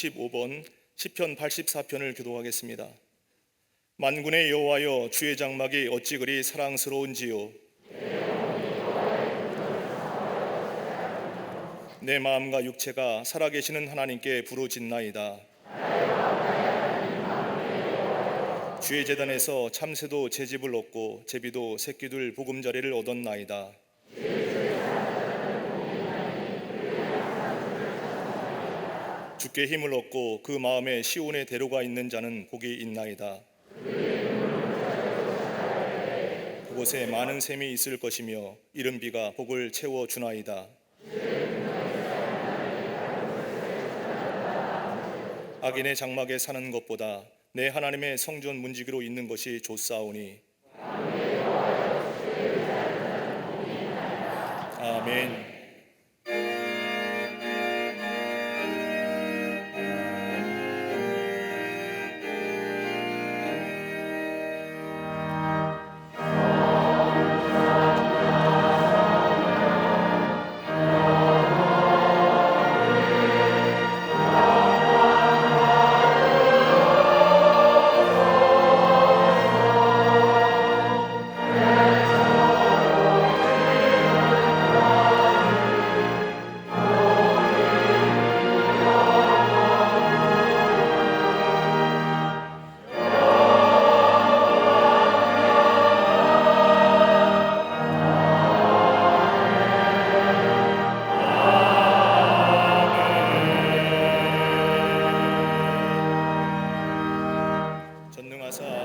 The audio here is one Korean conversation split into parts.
25번 시편 84편을 교독하겠습니다. 만군의 여호와여, 주의 장막이 어찌 그리 사랑스러운지요. 내 마음과 육체가 살아계시는 하나님께 부르짖나이다. 주의 제단에서 참새도 제집을 얻고 제비도 새끼들 보금자리를 얻었나이다. 주께 힘을 얻고 그 마음에 시온의 대로가 있는 자는 복이 있나이다. 그곳에 많은 샘이 있을 것이며 이른 비가 복을 채워 주나이다. 악인의 장막에 사는 것보다 내 하나님의 성전 문지기로 있는 것이 좋사오니. 아멘.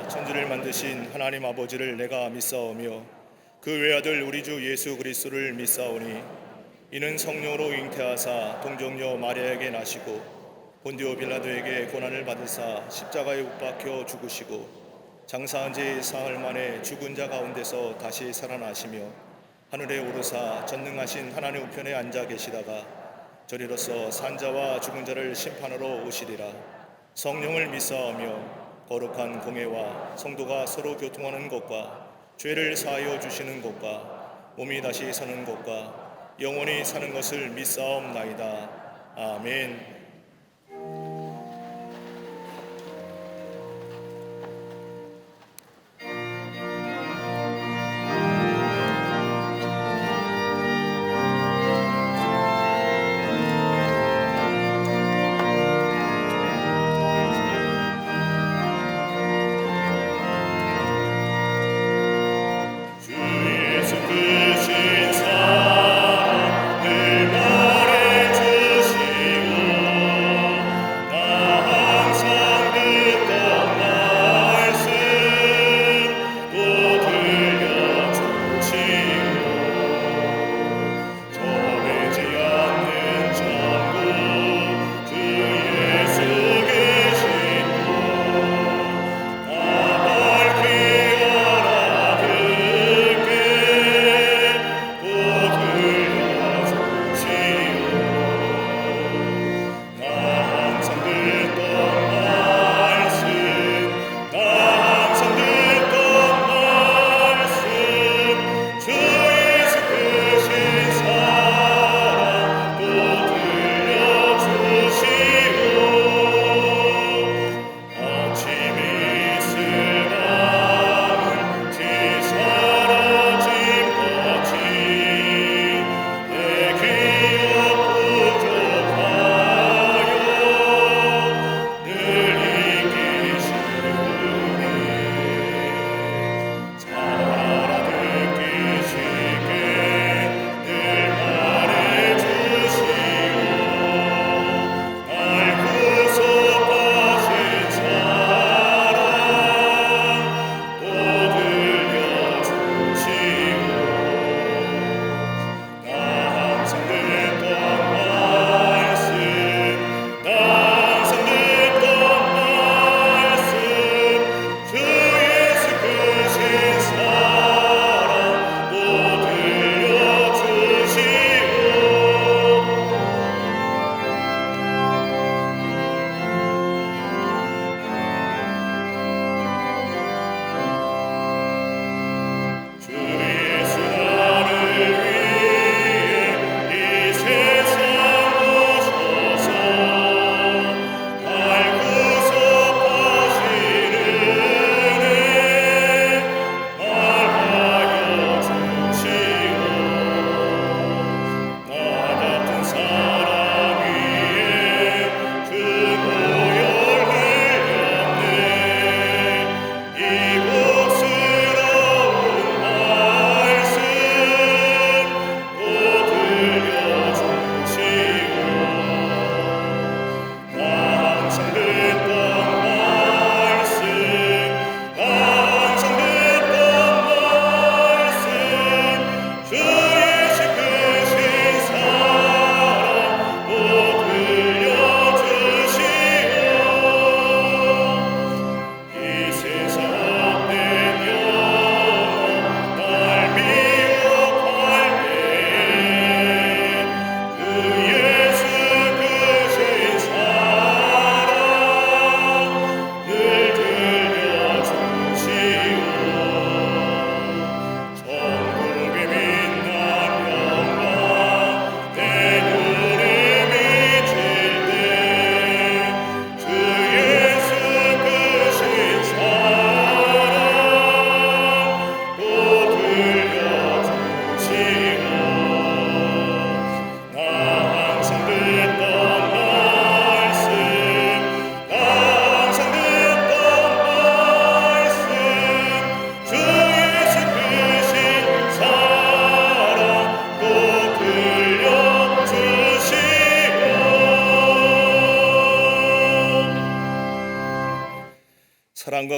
천지를 만드신 하나님 아버지를 내가 믿사오며 그 외아들 우리 주 예수 그리스도를 믿사오니 이는 성령으로 잉태하사 동정녀 마리아에게 나시고 본디오 빌라도에게 고난을 받으사 십자가에 못 박혀 죽으시고 장사한 지 사흘 만에 죽은 자 가운데서 다시 살아나시며 하늘에 오르사 전능하신 하나님 우편에 앉아 계시다가 저리로서 산자와 죽은 자를 심판하러 오시리라. 성령을 믿사오며 거룩한 공회와 성도가 서로 교통하는 것과 죄를 사하여 주시는 것과 몸이 다시 사는 것과 영원히 사는 것을 믿사옵나이다. 아멘. 주신 사랑을 말해주시오.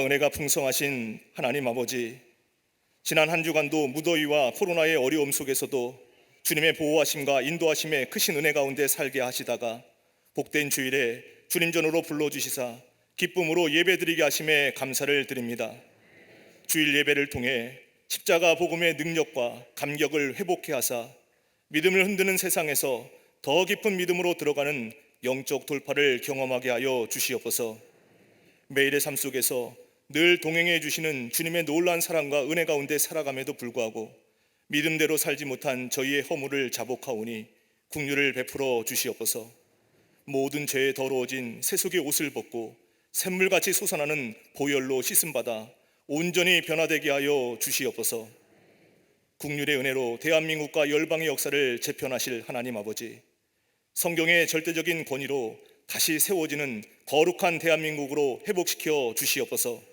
사랑과 은혜가 풍성하신 하나님 아버지, 지난 한 주간도 무더위와 코로나의 어려움 속에서도 주님의 보호하심과 인도하심의 크신 은혜 가운데 살게 하시다가 복된 주일에 주님 전으로 불러주시사 기쁨으로 예배드리게 하심에 감사를 드립니다. 주일 예배를 통해 십자가 복음의 능력과 감격을 회복해 하사 믿음을 흔드는 세상에서 더 깊은 믿음으로 들어가는 영적 돌파를 경험하게 하여 주시옵소서. 매일의 삶 속에서 늘 동행해 주시는 주님의 놀라운 사랑과 은혜 가운데 살아감에도 불구하고 믿음대로 살지 못한 저희의 허물을 자복하오니 긍휼을 베풀어 주시옵소서. 모든 죄에 더러워진 세속의 옷을 벗고 샘물같이 솟아나는 보혈로 씻음받아 온전히 변화되게 하여 주시옵소서. 긍휼의 은혜로 대한민국과 열방의 역사를 재편하실 하나님 아버지, 성경의 절대적인 권위로 다시 세워지는 거룩한 대한민국으로 회복시켜 주시옵소서.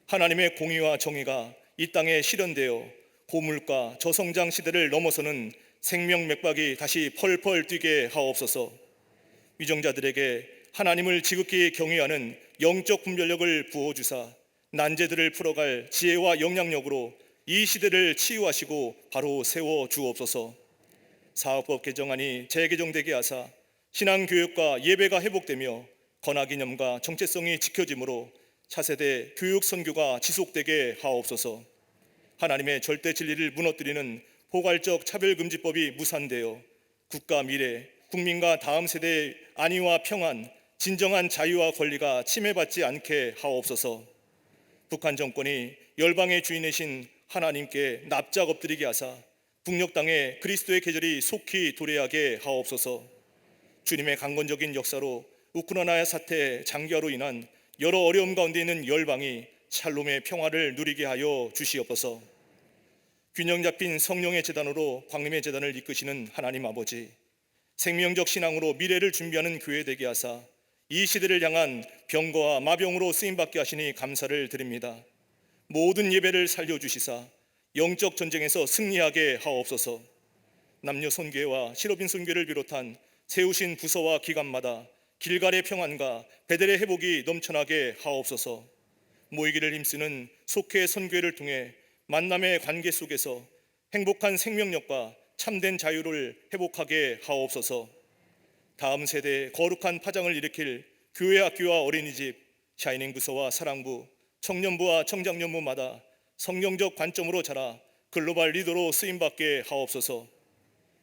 하나님의 공의와 정의가 이 땅에 실현되어 고물가 저성장 시대를 넘어서는 생명 맥박이 다시 펄펄 뛰게 하옵소서. 위정자들에게 하나님을 지극히 경외하는 영적 분별력을 부어주사 난제들을 풀어갈 지혜와 영향력으로 이 시대를 치유하시고 바로 세워 주옵소서. 사업법 개정안이 재개정되게 하사 신앙교육과 예배가 회복되며 건화기념과 정체성이 지켜지므로 차세대 교육 선교가 지속되게 하옵소서. 하나님의 절대 진리를 무너뜨리는 포괄적 차별금지법이 무산되어 국가 미래, 국민과 다음 세대의 안위와 평안, 진정한 자유와 권리가 침해받지 않게 하옵소서. 북한 정권이 열방의 주인이신 하나님께 납작 엎드리게 하사 북녘 땅에 그리스도의 계절이 속히 도래하게 하옵소서. 주님의 강건적인 역사로 우크라이나 사태 장기화로 인한 여러 어려움 가운데 있는 열방이 샬롬의 평화를 누리게 하여 주시옵소서. 균형 잡힌 성령의 재단으로 광림의 재단을 이끄시는 하나님 아버지, 생명적 신앙으로 미래를 준비하는 교회 되게 하사 이 시대를 향한 병거와 마병으로 쓰임받게 하시니 감사를 드립니다. 모든 예배를 살려주시사 영적 전쟁에서 승리하게 하옵소서. 남녀 선교회와 실업인 선교회를 비롯한 세우신 부서와 기관마다 길갈의 평안과 베델의 회복이 넘쳐나게 하옵소서. 모이기를 힘쓰는 속회 선교회를 통해 만남의 관계 속에서 행복한 생명력과 참된 자유를 회복하게 하옵소서. 다음 세대에 거룩한 파장을 일으킬 교회, 학교와 어린이집, 샤이닝 부서와 사랑부, 청년부와 청장년부마다 성경적 관점으로 자라 글로벌 리더로 쓰임받게 하옵소서.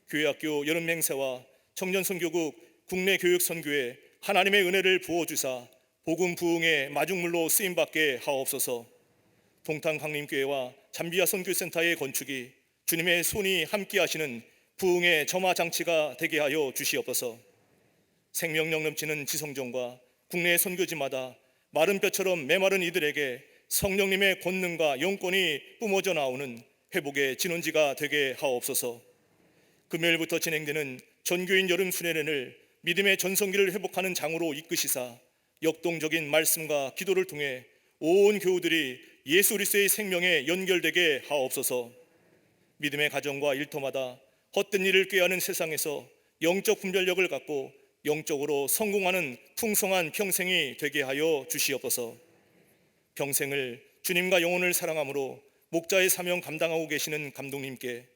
교회, 학교, 여름 행사와 청년 선교국, 국내 교육 선교에 하나님의 은혜를 부어주사 복음 부흥의 마중물로 쓰임받게 하옵소서. 동탄 강림교회와 잠비아 선교센터의 건축이 주님의 손이 함께하시는 부흥의 점화 장치가 되게 하여 주시옵소서. 생명력 넘치는 지성전과 국내 선교지마다 마른 뼈처럼 메마른 이들에게 성령님의 권능과 영권이 뿜어져 나오는 회복의 진원지가 되게 하옵소서. 금요일부터 진행되는 전교인 여름 수련회를 믿음의 전성기를 회복하는 장으로 이끄시사 역동적인 말씀과 기도를 통해 온 교우들이 예수 그리스도의 생명에 연결되게 하옵소서. 믿음의 가정과 일터마다 헛된 일을 꾀하는 세상에서 영적 분별력을 갖고 영적으로 성공하는 풍성한 평생이 되게 하여 주시옵소서. 평생을 주님과 영혼을 사랑함으로 목자의 사명 감당하고 계시는 감독님께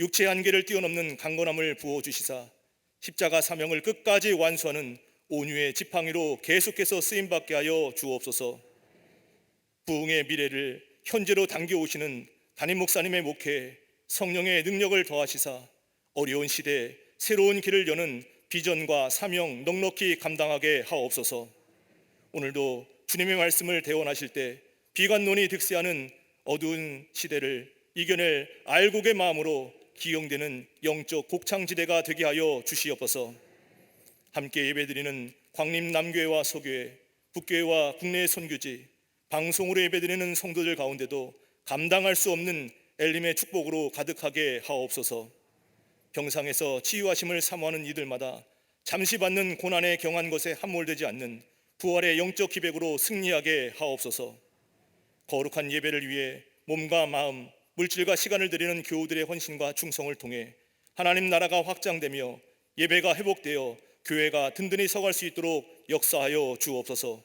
육체의 한계를 뛰어넘는 강건함을 부어주시사 십자가 사명을 끝까지 완수하는 온유의 지팡이로 계속해서 쓰임받게 하여 주옵소서. 부흥의 미래를 현재로 당겨오시는 담임 목사님의 목회에 성령의 능력을 더하시사 어려운 시대에 새로운 길을 여는 비전과 사명 넉넉히 감당하게 하옵소서. 오늘도 주님의 말씀을 대원하실 때 비관론이 득세하는 어두운 시대를 이겨낼 알곡의 마음으로 기용되는 영적 곡창지대가 되게 하여 주시옵소서. 함께 예배드리는 광림 남교회와 서교회, 북교회와 국내 선교지, 방송으로 예배드리는 성도들 가운데도 감당할 수 없는 엘림의 축복으로 가득하게 하옵소서. 병상에서 치유하심을 사모하는 이들마다 잠시 받는 고난에 경한 것에 함몰되지 않는 부활의 영적 기백으로 승리하게 하옵소서. 거룩한 예배를 위해 몸과 마음, 물질과 시간을 드리는 교우들의 헌신과 충성을 통해 하나님 나라가 확장되며 예배가 회복되어 교회가 든든히 서갈 수 있도록 역사하여 주옵소서.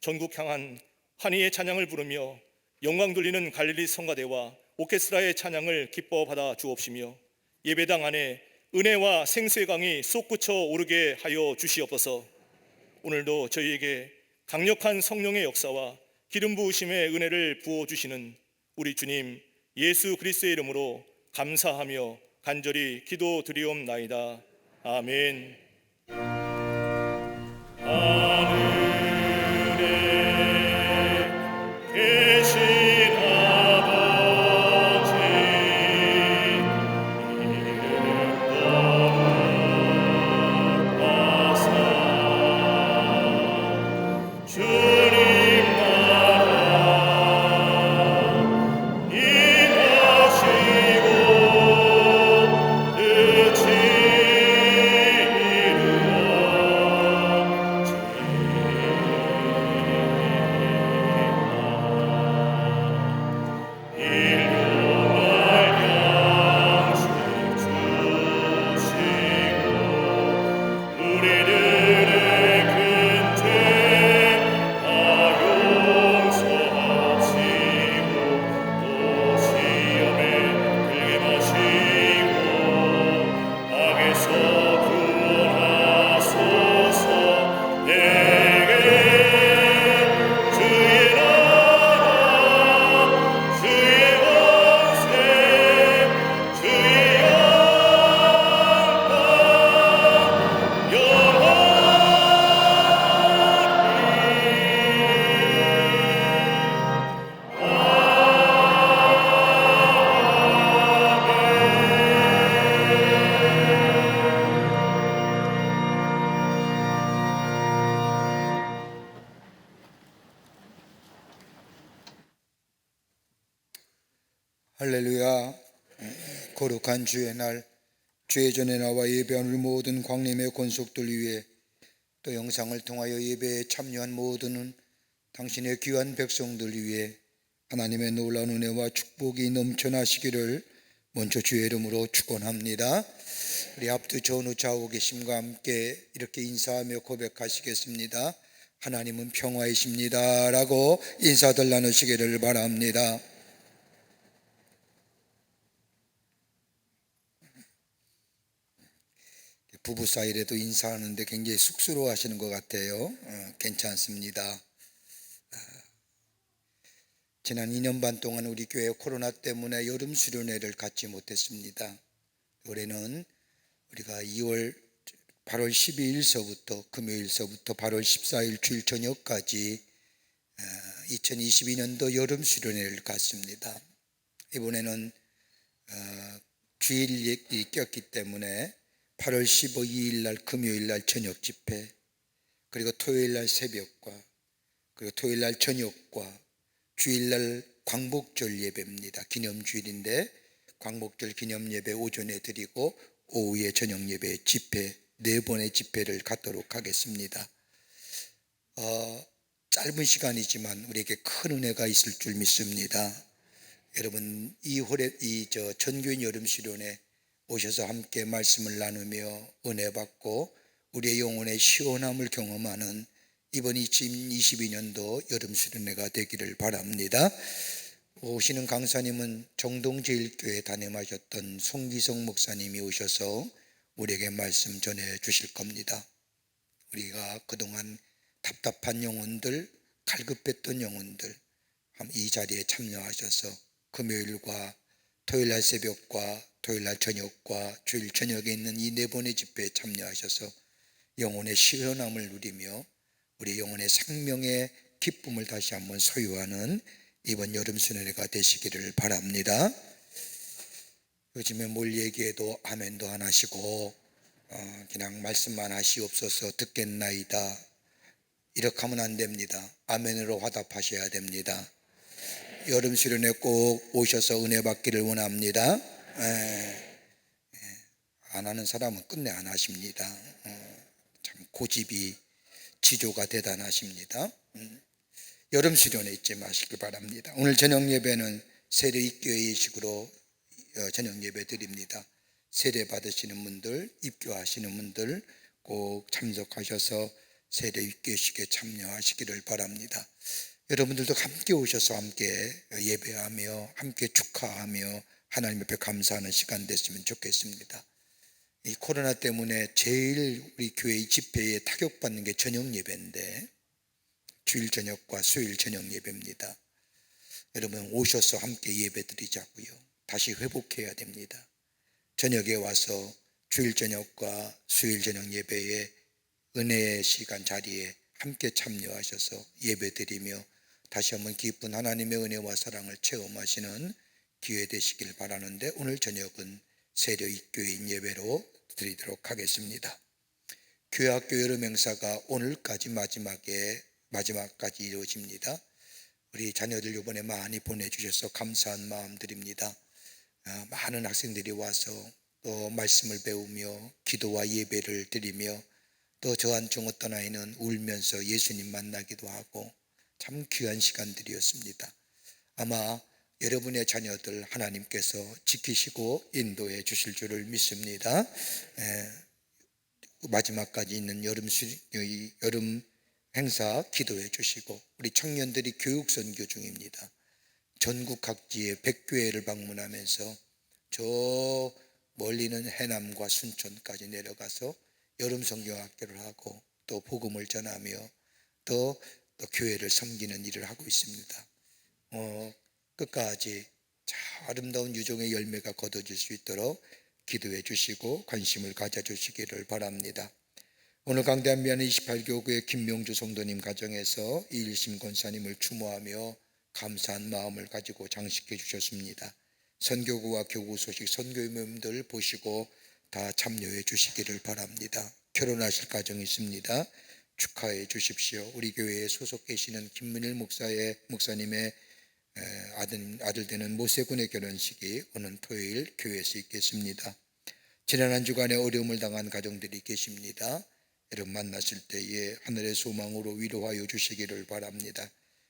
전국 향한 환희의 찬양을 부르며 영광 돌리는 갈릴리 성가대와 오케스트라의 찬양을 기뻐 받아 주옵시며 예배당 안에 은혜와 생수의 강이 솟구쳐 오르게 하여 주시옵소서. 오늘도 저희에게 강력한 성령의 역사와 기름 부으심의 은혜를 부어 주시는 우리 주님 예수 그리스도의 이름으로 감사하며 간절히 기도드리옵나이다. 아멘. 하늘에 계신 아버지 이름 거룩하사 주님 나라 임하시고 뜻이 할렐루야. 거룩한 주의 날, 주의 전에 나와 예배하는 모든 광림의 권속들 위해 또 영상을 통하여 예배에 참여한 모든 당신의 귀한 백성들 위해 하나님의 놀라운 은혜와 축복이 넘쳐나시기를 먼저 주의 이름으로 축원합니다. 우리 앞뒤 전후 좌우 계심과 함께 이렇게 인사하며 고백하시겠습니다. 하나님은 평화이십니다 라고 인사들 나누시기를 바랍니다. 부부 사이에도 인사하는데 굉장히 쑥스러워 하시는 것 같아요. 괜찮습니다. 지난 2년 반 동안 우리 교회 코로나 때문에 여름 수련회를 갖지 못했습니다. 올해는 우리가 8월 12일서부터 금요일서부터 8월 14일 주일 저녁까지 2022년도 여름 수련회를 갖습니다. 이번에는 주일이 꼈기 때문에 8월 15일 날 금요일 날 저녁 집회, 그리고 토요일 날 새벽과 그리고 토요일 날 저녁과 주일 날 광복절 예배입니다. 기념주일인데 광복절 기념 예배 오전에 드리고 오후에 저녁 예배 집회 4번의 집회를 갖도록 하겠습니다. 짧은 시간이지만 우리에게 큰 은혜가 있을 줄 믿습니다. 여러분 이 전교인 여름 수련회 오셔서 함께 말씀을 나누며 은혜 받고 우리의 영혼의 시원함을 경험하는 이번 2022년도 여름 수련회가 되기를 바랍니다. 오시는 강사님은 정동제일교회 담임하셨던 송기성 목사님이 오셔서 우리에게 말씀 전해 주실 겁니다. 우리가 그동안 답답한 영혼들, 갈급했던 영혼들 이 자리에 참여하셔서 금요일과 토요일날 새벽과 토요일날 저녁과 주일 저녁에 있는 이 4번의 집회에 참여하셔서 영혼의 시원함을 누리며 우리 영혼의 생명의 기쁨을 다시 한번 소유하는 이번 여름 수련회가 되시기를 바랍니다. 요즘에 뭘 얘기해도 아멘도 안 하시고 그냥 말씀만 하시옵소서 듣겠나이다 이렇게 하면 안 됩니다. 아멘으로 화답하셔야 됩니다. 여름 수련회 꼭 오셔서 은혜 받기를 원합니다. 안 하는 사람은 끝내 안 하십니다. 참 고집이 지조가 대단하십니다. 여름 수련회 잊지 마시기 바랍니다. 오늘 저녁 예배는 세례 입교회식으로 저녁 예배 드립니다. 세례 받으시는 분들, 입교하시는 분들 꼭 참석하셔서 세례 입교식에 참여하시기를 바랍니다. 여러분들도 함께 오셔서 함께 예배하며 함께 축하하며 하나님 앞에 감사하는 시간 됐으면 좋겠습니다. 이 코로나 때문에 제일 우리 교회 집회에 타격받는 게 저녁 예배인데, 주일 저녁과 수요일 저녁 예배입니다. 여러분 오셔서 함께 예배 드리자고요. 다시 회복해야 됩니다. 저녁에 와서 주일 저녁과 수요일 저녁 예배에 은혜의 시간 자리에 함께 참여하셔서 예배 드리며 다시 한번 깊은 하나님의 은혜와 사랑을 체험하시는 기회 되시길 바라는데, 오늘 저녁은 세례교인 예배로 드리도록 하겠습니다. 교회학교 여름 행사가 오늘까지 마지막까지 이루어집니다. 우리 자녀들 이번에 많이 보내주셔서 감사한 마음 드립니다. 많은 학생들이 와서 또 말씀을 배우며 기도와 예배를 드리며, 또 저한 중 어떤 아이는 울면서 예수님 만나기도 하고 참 귀한 시간들이었습니다. 아마 여러분의 자녀들 하나님께서 지키시고 인도해 주실 줄을 믿습니다. 마지막까지 있는 여름 행사 기도해 주시고, 우리 청년들이 교육 선교 중입니다. 전국 각지의 100교회를 방문하면서 저 멀리는 해남과 순천까지 내려가서 여름 성경학교를 하고 또 복음을 전하며 또 교회를 섬기는 일을 하고 있습니다. 끝까지 아름다운 유종의 열매가 거둬질 수 있도록 기도해 주시고 관심을 가져주시기를 바랍니다. 오늘 강대한 미안의 28교구의 김명주 성도님 가정에서 이일심 권사님을 추모하며 감사한 마음을 가지고 장식해 주셨습니다. 선교구와 교구 소식 선교의 모임들 보시고 다 참여해 주시기를 바랍니다. 결혼하실 가정이 있습니다. 축하해 주십시오. 우리 교회에 소속 계시는 김문일 목사님의 아들 되는 모세군의 결혼식이 오는 토요일 교회에서 있겠습니다. 지난 한 주간에 어려움을 당한 가정들이 계십니다. 여러분 만나실 때에 하늘의 소망으로 위로하여 주시기를 바랍니다.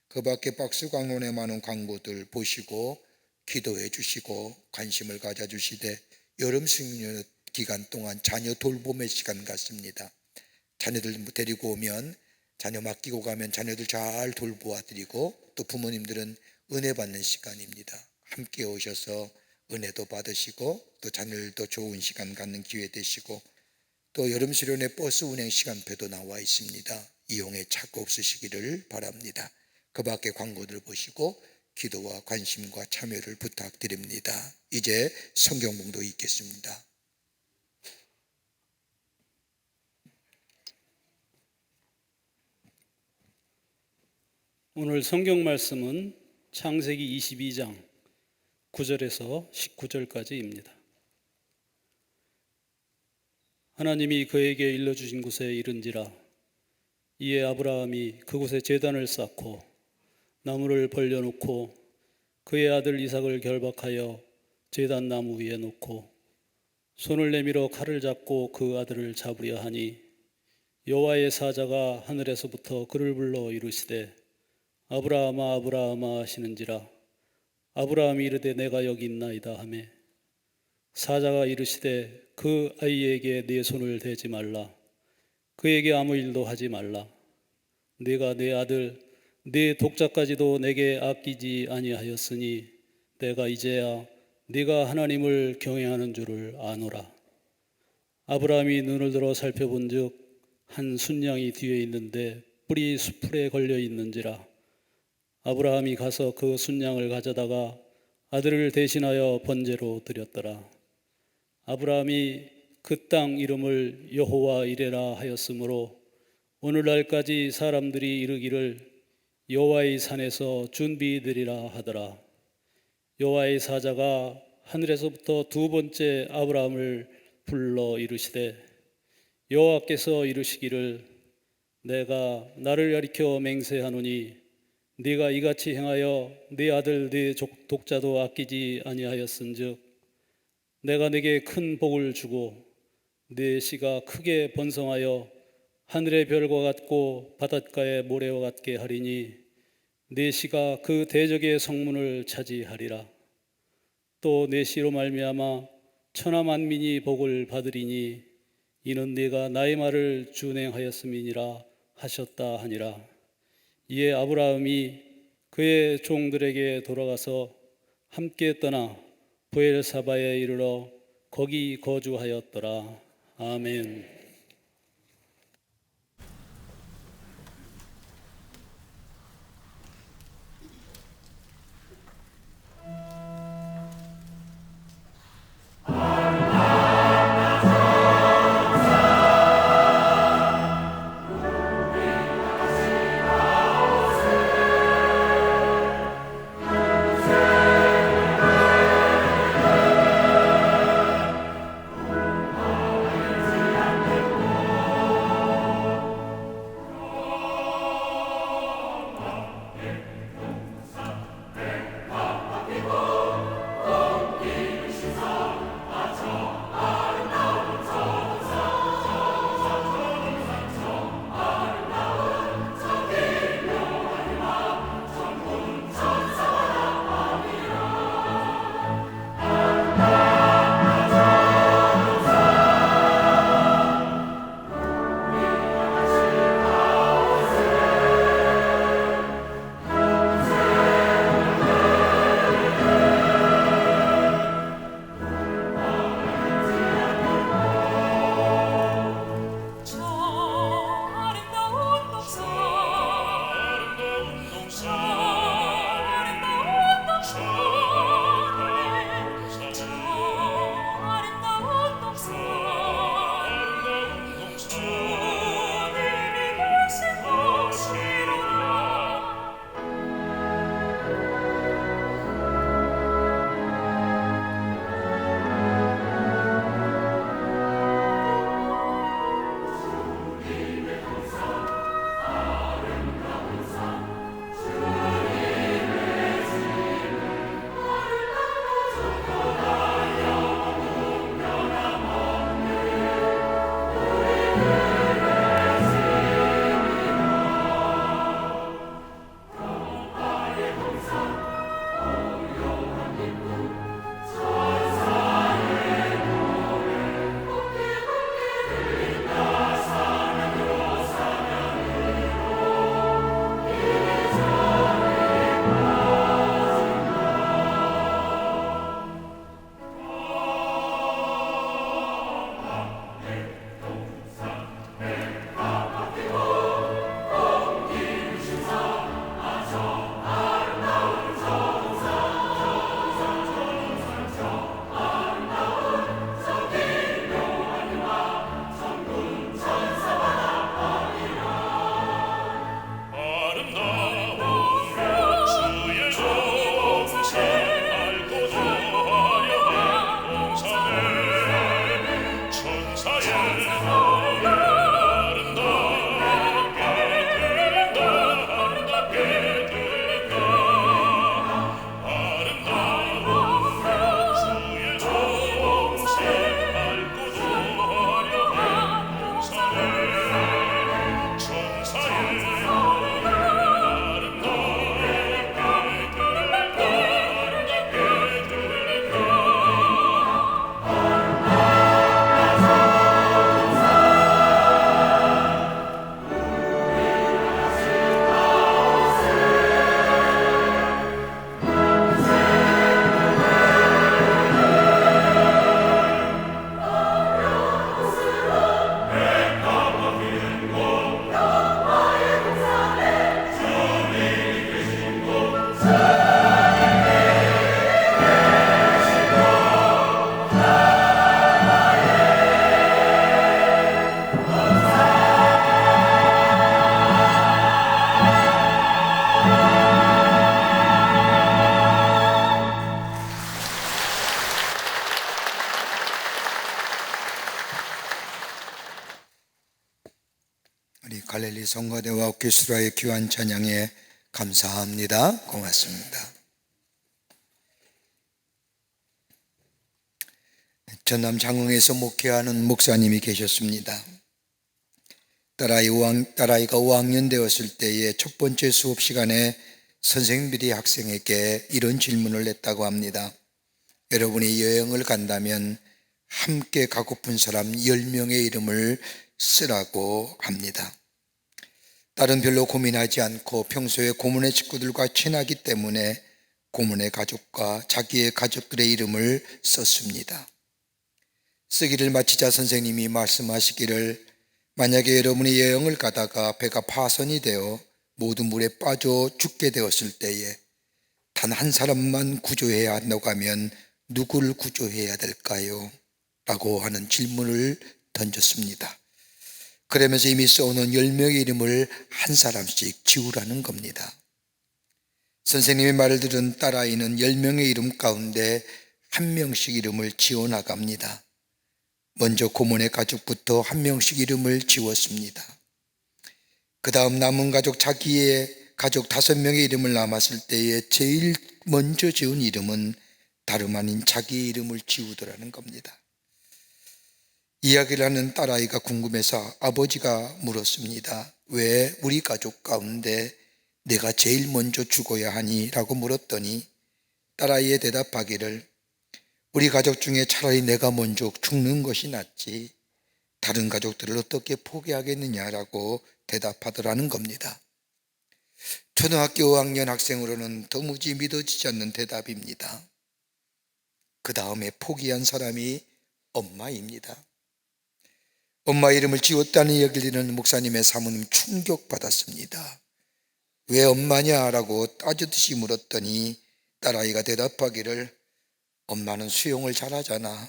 그 밖에 박스광론에 많은 광고들 보시고 기도해 주시고 관심을 가져주시되, 여름 숙련 기간 동안 자녀 돌봄의 시간 같습니다. 자녀들 데리고 오면, 자녀 맡기고 가면 자녀들 잘 돌보아 드리고, 또 부모님들은 은혜 받는 시간입니다. 함께 오셔서 은혜도 받으시고 또 자녀들도 좋은 시간 갖는 기회 되시고, 또 여름 수련회 버스 운행 시간표도 나와 있습니다. 이용에 착오 없으시기를 바랍니다. 그 밖에 광고들 보시고 기도와 관심과 참여를 부탁드립니다. 이제 성경봉도 읽겠습니다. 오늘 성경 말씀은 창세기 22장 9절에서 19절까지입니다. 하나님이 그에게 일러주신 곳에 이른지라. 이에 아브라함이 그곳에 제단을 쌓고 나무를 벌려놓고 그의 아들 이삭을 결박하여 제단 나무 위에 놓고 손을 내밀어 칼을 잡고 그 아들을 잡으려 하니, 여호와의 사자가 하늘에서부터 그를 불러 이르시되 아브라함아 아브라함아 하시는지라. 아브라함이 이르되 내가 여기 있나이다 하매, 사자가 이르시되 그 아이에게 네 손을 대지 말라. 그에게 아무 일도 하지 말라. 네가 내 아들 네 독자까지도 내게 아끼지 아니하였으니 내가 이제야 네가 하나님을 경외하는 줄을 아노라. 아브라함이 눈을 들어 살펴본즉 한 순양이 뒤에 있는데 뿔이 수풀에 걸려 있는지라. 아브라함이 가서 그 순양을 가져다가 아들을 대신하여 번제로 드렸더라. 아브라함이 그 땅 이름을 여호와 이레라 하였으므로 오늘날까지 사람들이 이르기를 여호와의 산에서 준비되리라 하더라. 여호와의 사자가 하늘에서부터 두 번째 아브라함을 불러 이르시되, 여호와께서 이르시기를 내가 나를 가리켜 맹세하노니 네가 이같이 행하여 네 아들 네 독자도 아끼지 아니하였은즉 내가 네게 큰 복을 주고 네 씨가 크게 번성하여 하늘의 별과 같고 바닷가의 모래와 같게 하리니 네 씨가 그 대적의 성문을 차지하리라. 또 네 씨로 말미암아 천하 만민이 복을 받으리니 이는 네가 나의 말을 준행하였음이니라 하셨다 하니라. 이에 아브라함이 그의 종들에게 돌아가서 함께 떠나 부엘사바에 이르러 거기 거주하였더라. 아멘. 우리 갈릴리 성가대와 오케스트라의 귀한 찬양에 감사합니다. 고맙습니다. 전남 장흥에서 목회하는 목사님이 계셨습니다. 딸아이가 5학년 되었을 때의 첫 번째 수업 시간에 선생님들이 학생에게 이런 질문을 냈다고 합니다. 여러분이 여행을 간다면 함께 가고픈 사람 10명의 이름을 쓰라고 합니다. 딸은 별로 고민하지 않고 평소에 고모네 식구들과 친하기 때문에 고모네 가족과 자기의 가족들의 이름을 썼습니다. 쓰기를 마치자 선생님이 말씀하시기를 만약에 여러분이 여행을 가다가 배가 파손이 되어 모두 물에 빠져 죽게 되었을 때에 단 한 사람만 구조해야 한다고 하면 누구를 구조해야 될까요? 라고 하는 질문을 던졌습니다. 그러면서 이미 써오는 10명의 이름을 한 사람씩 지우라는 겁니다. 선생님의 말을 들은 딸아이는 10명의 이름 가운데 한 명씩 이름을 지워나갑니다. 먼저 고모네 가족부터 한 명씩 이름을 지웠습니다. 그 다음 남은 가족, 자기의 가족 5명의 이름을 남았을 때에 제일 먼저 지운 이름은 다름 아닌 자기의 이름을 지우더라는 겁니다. 이야기를 하는 딸아이가 궁금해서 아버지가 물었습니다. 왜 우리 가족 가운데 내가 제일 먼저 죽어야 하니? 라고 물었더니 딸아이의 대답하기를 우리 가족 중에 차라리 내가 먼저 죽는 것이 낫지 다른 가족들을 어떻게 포기하겠느냐라고 대답하더라는 겁니다. 초등학교 5학년 학생으로는 도무지 믿어지지 않는 대답입니다. 그 다음에 포기한 사람이 엄마입니다. 엄마 이름을 지웠다는 이야기를 듣는 목사님의 사모님 충격받았습니다. 왜 엄마냐라고 따지듯이 물었더니 딸아이가 대답하기를 엄마는 수영을 잘하잖아.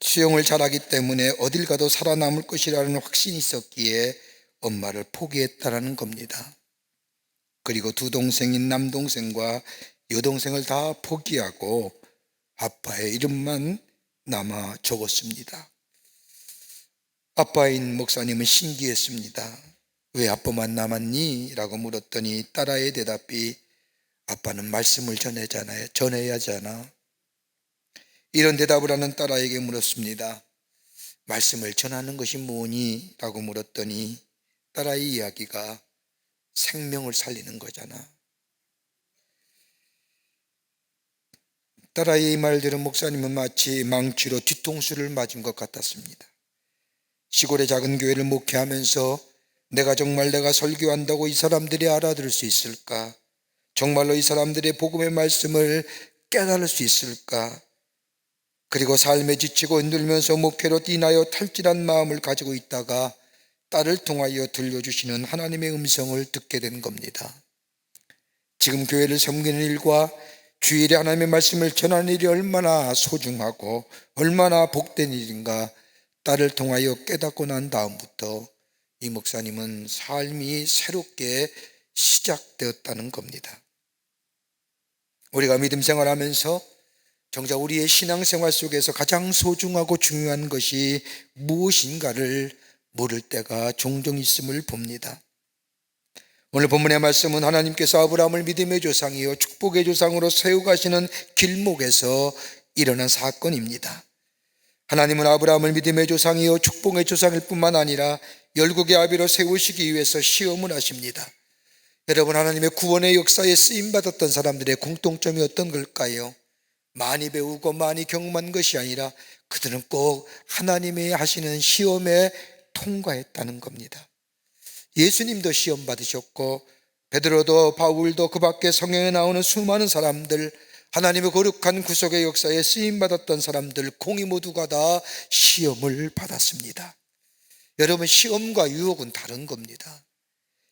수영을 잘하기 때문에 어딜 가도 살아남을 것이라는 확신이 있었기에 엄마를 포기했다라는 겁니다. 그리고 두 동생인 남동생과 여동생을 다 포기하고 아빠의 이름만 남아 적었습니다. 아빠인 목사님은 신기했습니다. 왜 아빠만 남았니? 라고 물었더니 딸아이의 대답이 아빠는 말씀을 전해야 하잖아. 이런 대답을 하는 딸아이에게 물었습니다. 말씀을 전하는 것이 뭐니? 라고 물었더니 딸아이 이야기가 생명을 살리는 거잖아. 딸아이의 말 들은 목사님은 마치 망치로 뒤통수를 맞은 것 같았습니다. 시골의 작은 교회를 목회하면서 내가 설교한다고 이 사람들이 알아들을 수 있을까? 정말로 이 사람들의 복음의 말씀을 깨달을 수 있을까? 그리고 삶에 지치고 흔들면서 목회로 인하여 탈진한 마음을 가지고 있다가 딸을 통하여 들려주시는 하나님의 음성을 듣게 된 겁니다. 지금 교회를 섬기는 일과 주일에 하나님의 말씀을 전하는 일이 얼마나 소중하고 얼마나 복된 일인가 딸을 통하여 깨닫고 난 다음부터 이 목사님은 삶이 새롭게 시작되었다는 겁니다. 우리가 믿음 생활하면서 정작 우리의 신앙생활 속에서 가장 소중하고 중요한 것이 무엇인가를 모를 때가 종종 있음을 봅니다. 오늘 본문의 말씀은 하나님께서 아브라함을 믿음의 조상이요 축복의 조상으로 세워가시는 길목에서 일어난 사건입니다. 하나님은 아브라함을 믿음의 조상이요 축복의 조상일 뿐만 아니라 열국의 아비로 세우시기 위해서 시험을 하십니다. 여러분, 하나님의 구원의 역사에 쓰임받았던 사람들의 공통점이 어떤 걸까요? 많이 배우고 많이 경험한 것이 아니라 그들은 꼭 하나님이 하시는 시험에 통과했다는 겁니다. 예수님도 시험 받으셨고 베드로도 바울도 그 밖에 성경에 나오는 수많은 사람들, 하나님의 거룩한 구속의 역사에 쓰임받았던 사람들 공이 모두가 다 시험을 받았습니다. 여러분, 시험과 유혹은 다른 겁니다.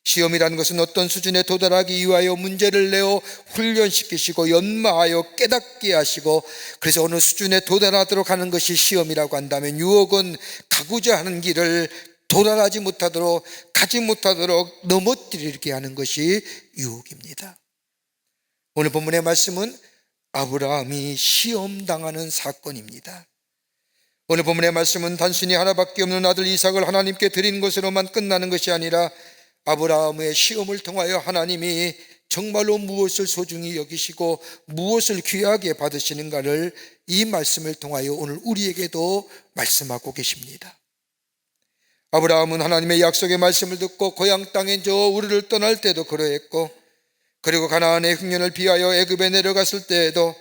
시험이라는 것은 어떤 수준에 도달하기 위하여 문제를 내어 훈련시키시고 연마하여 깨닫게 하시고 그래서 어느 수준에 도달하도록 하는 것이 시험이라고 한다면, 유혹은 가고자 하는 길을 도달하지 못하도록, 가지 못하도록 넘어뜨리게 하는 것이 유혹입니다. 오늘 본문의 말씀은 아브라함이 시험당하는 사건입니다. 오늘 본문의 말씀은 단순히 하나밖에 없는 아들 이삭을 하나님께 드린 것으로만 끝나는 것이 아니라 아브라함의 시험을 통하여 하나님이 정말로 무엇을 소중히 여기시고 무엇을 귀하게 받으시는가를 이 말씀을 통하여 오늘 우리에게도 말씀하고 계십니다. 아브라함은 하나님의 약속의 말씀을 듣고 고향 땅에 저 우르를 떠날 때도 그러했고, 그리고 가나안의 흉년을 피하여 애굽에 내려갔을 때에도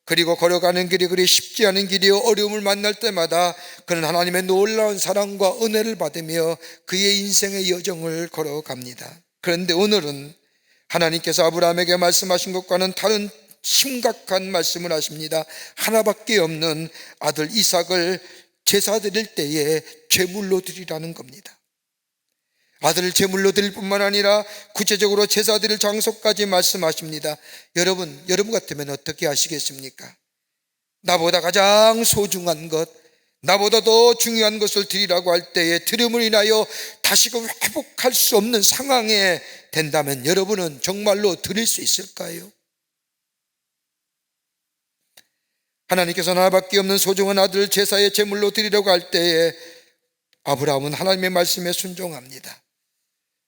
그리고 걸어가는 길이 그리 쉽지 않은 길이요, 어려움을 만날 때마다 그는 하나님의 놀라운 사랑과 은혜를 받으며 그의 인생의 여정을 걸어갑니다. 그런데 오늘은 하나님께서 아브라함에게 말씀하신 것과는 다른 심각한 말씀을 하십니다. 하나밖에 없는 아들 이삭을 제사 드릴 때에 제물로 드리라는 겁니다. 아들을 제물로 드릴 뿐만 아니라 구체적으로 제사 드릴 장소까지 말씀하십니다. 여러분 같으면 어떻게 하시겠습니까? 나보다 가장 소중한 것, 나보다 더 중요한 것을 드리라고 할 때에 드림을 인하여 다시금 회복할 수 없는 상황에 된다면 여러분은 정말로 드릴 수 있을까요? 하나님께서 하나밖에 없는 소중한 아들 제사의 제물로 드리려고 할 때에 아브라함은 하나님의 말씀에 순종합니다.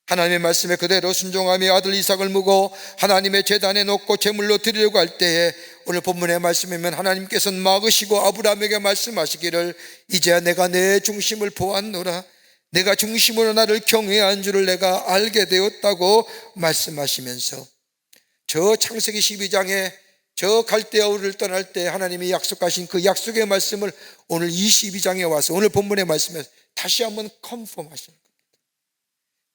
하나님의 말씀에 그대로 순종하며 아들 이삭을 묵어 하나님의 제단에 놓고 제물로 드리려고 할 때에 오늘 본문의 말씀이면 하나님께서는 막으시고 아브라함에게 말씀하시기를 이제야 내가 내 중심을 보았노라, 내가 중심으로 나를 경외한 줄을 내가 알게 되었다고 말씀하시면서 저 창세기 12장에 저 갈대아 우르를 떠날 때 하나님이 약속하신 그 약속의 말씀을 오늘 22장에 와서 오늘 본문의 말씀에 다시 한번 컨펌 하시는 겁니다.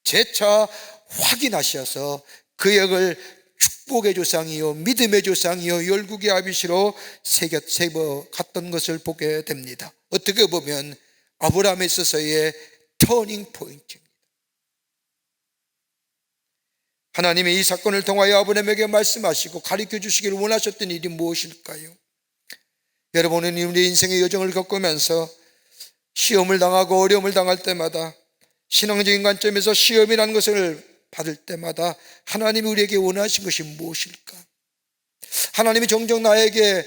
재차 확인하셔서 그 역을 축복의 조상이요 믿음의 조상이요 열국의 아비시로 세워 갔던 것을 보게 됩니다. 어떻게 보면 아브라함에 있어서의 터닝 포인트입니다. 하나님의 이 사건을 통하여 아브라함에게 말씀하시고 가르쳐 주시기를 원하셨던 일이 무엇일까요? 여러분은 우리 인생의 여정을 겪으면서 시험을 당하고 어려움을 당할 때마다, 신앙적인 관점에서 시험이라는 것을 받을 때마다 하나님이 우리에게 원하신 것이 무엇일까? 하나님이 종종 나에게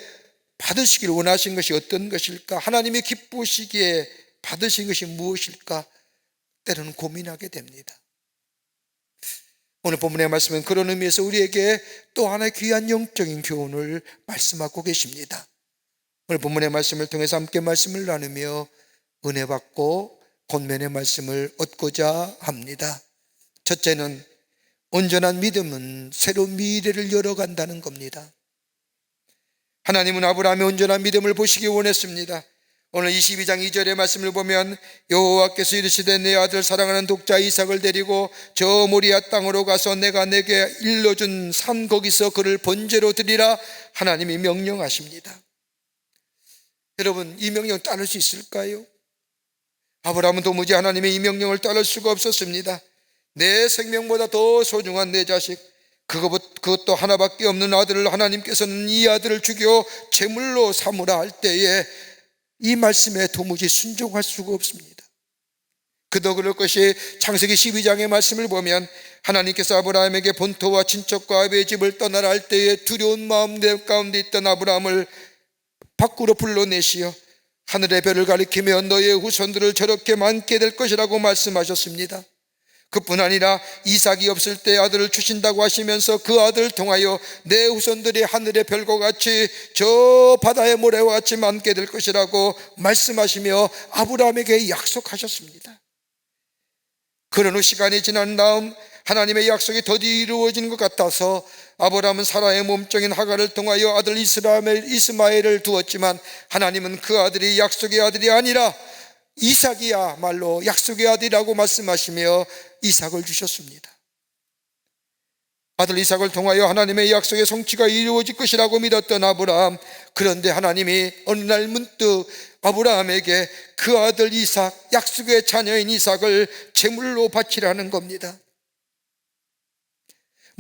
받으시기를 원하신 것이 어떤 것일까? 하나님이 기쁘시기에 받으신 것이 무엇일까? 때로는 고민하게 됩니다. 오늘 본문의 말씀은 그런 의미에서 우리에게 또 하나의 귀한 영적인 교훈을 말씀하고 계십니다. 오늘 본문의 말씀을 통해서 함께 말씀을 나누며 은혜 받고 권면의 말씀을 얻고자 합니다. 첫째는 온전한 믿음은 새로운 미래를 열어간다는 겁니다. 하나님은 아브라함의 온전한 믿음을 보시기 원했습니다. 오늘 22장 2절의 말씀을 보면 여호와께서 이르시되 내 아들 사랑하는 독자 이삭을 데리고 저 모리아 땅으로 가서 내가 내게 일러준 산 거기서 그를 번제로 드리라 하나님이 명령하십니다. 여러분, 이 명령 따를 수 있을까요? 아브라함은 도무지 하나님의 이 명령을 따를 수가 없었습니다. 내 생명보다 더 소중한 내 자식, 그것도 하나밖에 없는 아들을 하나님께서는 이 아들을 죽여 제물로 삼으라 할 때에 이 말씀에 도무지 순종할 수가 없습니다. 그도 그럴 것이 창세기 12장의 말씀을 보면 하나님께서 아브라함에게 본토와 친척과 아비의 집을 떠나라 할 때에 두려운 마음 내 가운데 있던 아브라함을 밖으로 불러내시어 하늘의 별을 가리키며 너의 후손들을 저렇게 많게 될 것이라고 말씀하셨습니다. 그뿐 아니라 이삭이 없을 때 아들을 주신다고 하시면서 그 아들을 통하여 내 후손들이 하늘의 별과 같이 저 바다의 모래와 같이 많게 될 것이라고 말씀하시며 아브라함에게 약속하셨습니다. 그런 후 시간이 지난 다음 하나님의 약속이 더디 이루어지는 것 같아서 아브라함은 사라의 몸종인 하갈을 통하여 아들 이스마엘을 두었지만 하나님은 그 아들이 약속의 아들이 아니라 이삭이야말로 약속의 아들이라고 말씀하시며 이삭을 주셨습니다. 아들 이삭을 통하여 하나님의 약속의 성취가 이루어질 것이라고 믿었던 아브라함, 그런데 하나님이 어느 날 문득 아브라함에게 그 아들 이삭, 약속의 자녀인 이삭을 제물로 바치라는 겁니다.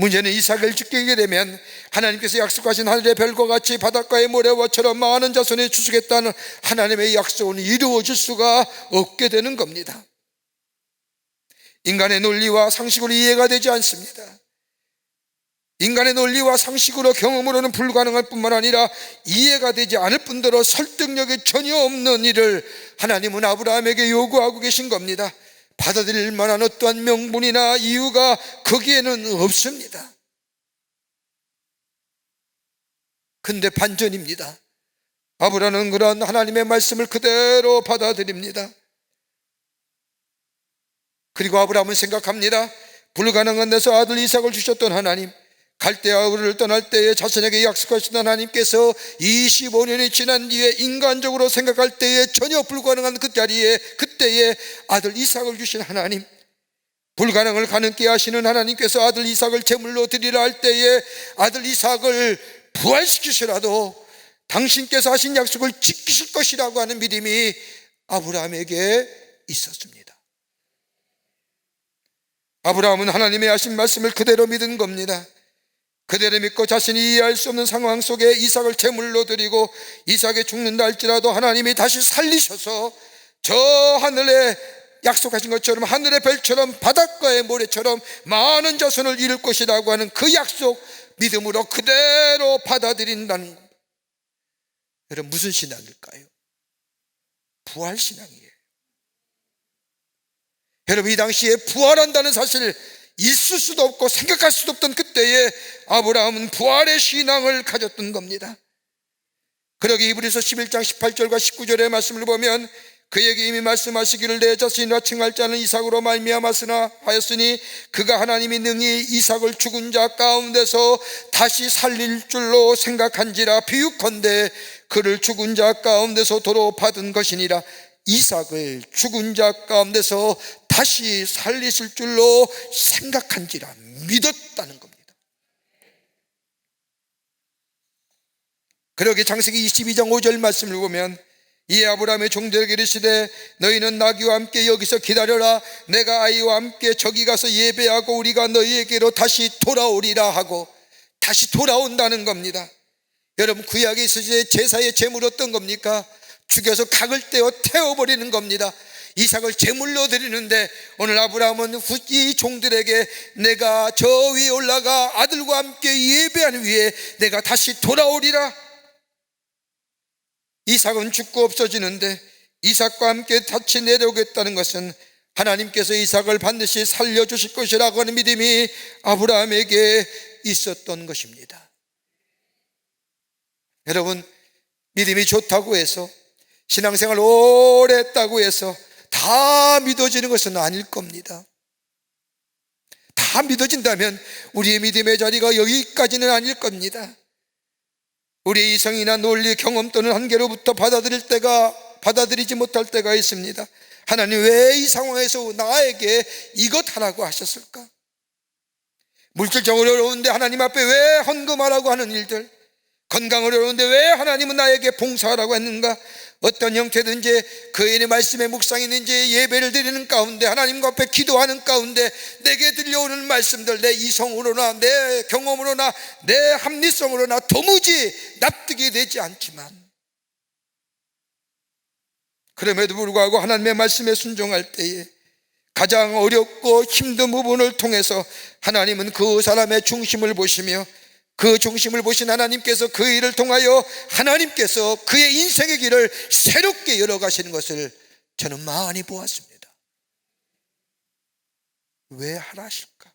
문제는 이삭을 죽게 되면 하나님께서 약속하신 하늘의 별과 같이 바닷가의 모래와처럼 많은 자손이 주시겠다는 하나님의 약속은 이루어질 수가 없게 되는 겁니다. 인간의 논리와 상식으로 이해가 되지 않습니다. 인간의 논리와 상식으로 경험으로는 불가능할 뿐만 아니라 이해가 되지 않을 뿐더러 설득력이 전혀 없는 일을 하나님은 아브라함에게 요구하고 계신 겁니다. 받아들일 만한 어떠한 명분이나 이유가 거기에는 없습니다. 근데 반전입니다. 아브라함은 그런 하나님의 말씀을 그대로 받아들입니다. 그리고 아브라함은 생각합니다. 불가능한 데서 아들 이삭을 주셨던 하나님, 갈대아우를 떠날 때에 자신에게 약속하신 하나님께서 25년이 지난 뒤에 인간적으로 생각할 때에 전혀 불가능한 그때에 아들 이삭을 주신 하나님, 불가능을 가능케 하시는 하나님께서 아들 이삭을 제물로 드리라 할 때에 아들 이삭을 부활시키시라도 당신께서 하신 약속을 지키실 것이라고 하는 믿음이 아브라함에게 있었습니다. 아브라함은 하나님의 하신 말씀을 그대로 믿은 겁니다. 그대로 믿고 자신이 이해할 수 없는 상황 속에 이삭을 제물로 드리고 이삭이 죽는다 할지라도 하나님이 다시 살리셔서 저 하늘에 약속하신 것처럼 하늘의 별처럼 바닷가의 모래처럼 많은 자손을 이룰 것이라고 하는 그 약속 믿음으로 그대로 받아들인다는 겁니다. 여러분, 무슨 신앙일까요? 부활신앙이에요. 여러분, 이 당시에 부활한다는 사실 있을 수도 없고 생각할 수도 없던 그때에 아브라함은 부활의 신앙을 가졌던 겁니다. 그러기 히브리서 11장 18절과 19절의 말씀을 보면 그에게 이미 말씀하시기를 내 자신이라 칭할 자는 이삭으로 말미암았으나 하였으니 그가 하나님이 능히 이삭을 죽은 자 가운데서 다시 살릴 줄로 생각한지라 비유컨대 그를 죽은 자 가운데서 도로 받은 것이니라. 이삭을 죽은 자 가운데서 다시 살리실 줄로 생각한지라 믿었다는 겁니다. 그러기 창세기 22장 5절 말씀을 보면 이에 아브라함의 종들에게 이르시되 너희는 나귀와 함께 여기서 기다려라. 내가 아이와 함께 저기 가서 예배하고 우리가 너희에게로 다시 돌아오리라 하고 다시 돌아온다는 겁니다. 여러분, 구약에 있어서 제사의 제물 어떤 겁니까? 죽여서 각을 떼어 태워버리는 겁니다. 이삭을 제물로 드리는데 오늘 아브라함은 이 종들에게 내가 저 위에 올라가 아들과 함께 예배한 후에 내가 다시 돌아오리라. 이삭은 죽고 없어지는데 이삭과 함께 같이 내려오겠다는 것은 하나님께서 이삭을 반드시 살려주실 것이라고 하는 믿음이 아브라함에게 있었던 것입니다. 여러분, 믿음이 좋다고 해서 신앙생활 오래 했다고 해서 다 믿어지는 것은 아닐 겁니다. 다 믿어진다면 우리의 믿음의 자리가 여기까지는 아닐 겁니다. 우리의 이성이나 논리, 경험 또는 한계로부터 받아들이지 못할 때가 있습니다. 하나님 왜 이 상황에서 나에게 이것 하라고 하셨을까? 물질적으로 어려운데 하나님 앞에 왜 헌금하라고 하는 일들, 건강으로 어려운데 왜 하나님은 나에게 봉사하라고 했는가? 어떤 형태든지 그의 말씀에 묵상했는지 예배를 드리는 가운데 하나님과 앞에 기도하는 가운데 내게 들려오는 말씀들, 내 이성으로나 내 경험으로나 내 합리성으로나 도무지 납득이 되지 않지만 그럼에도 불구하고 하나님의 말씀에 순종할 때에 가장 어렵고 힘든 부분을 통해서 하나님은 그 사람의 중심을 보시며 그 중심을 보신 하나님께서 그 일을 통하여 하나님께서 그의 인생의 길을 새롭게 열어가시는 것을 저는 많이 보았습니다. 왜 하라 하실까?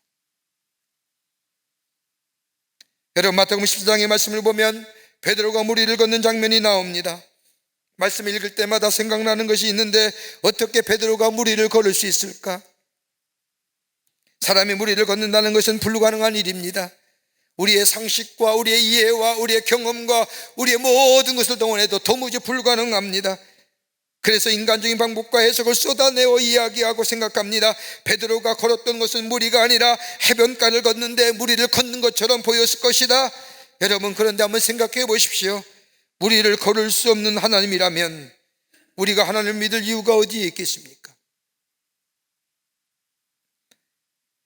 여러분, 마태복음 14장의 말씀을 보면 베드로가 물 위를 걷는 장면이 나옵니다. 말씀을 읽을 때마다 생각나는 것이 있는데 어떻게 베드로가 물 위를 걸을 수 있을까? 사람이 물 위를 걷는다는 것은 불가능한 일입니다. 우리의 상식과 우리의 이해와 우리의 경험과 우리의 모든 것을 동원해도 도무지 불가능합니다. 그래서 인간적인 방법과 해석을 쏟아내어 이야기하고 생각합니다. 베드로가 걸었던 것은 무리가 아니라 해변가를 걷는데 무리를 걷는 것처럼 보였을 것이다. 여러분, 그런데 한번 생각해 보십시오. 무리를 걸을 수 없는 하나님이라면 우리가 하나님을 믿을 이유가 어디에 있겠습니까?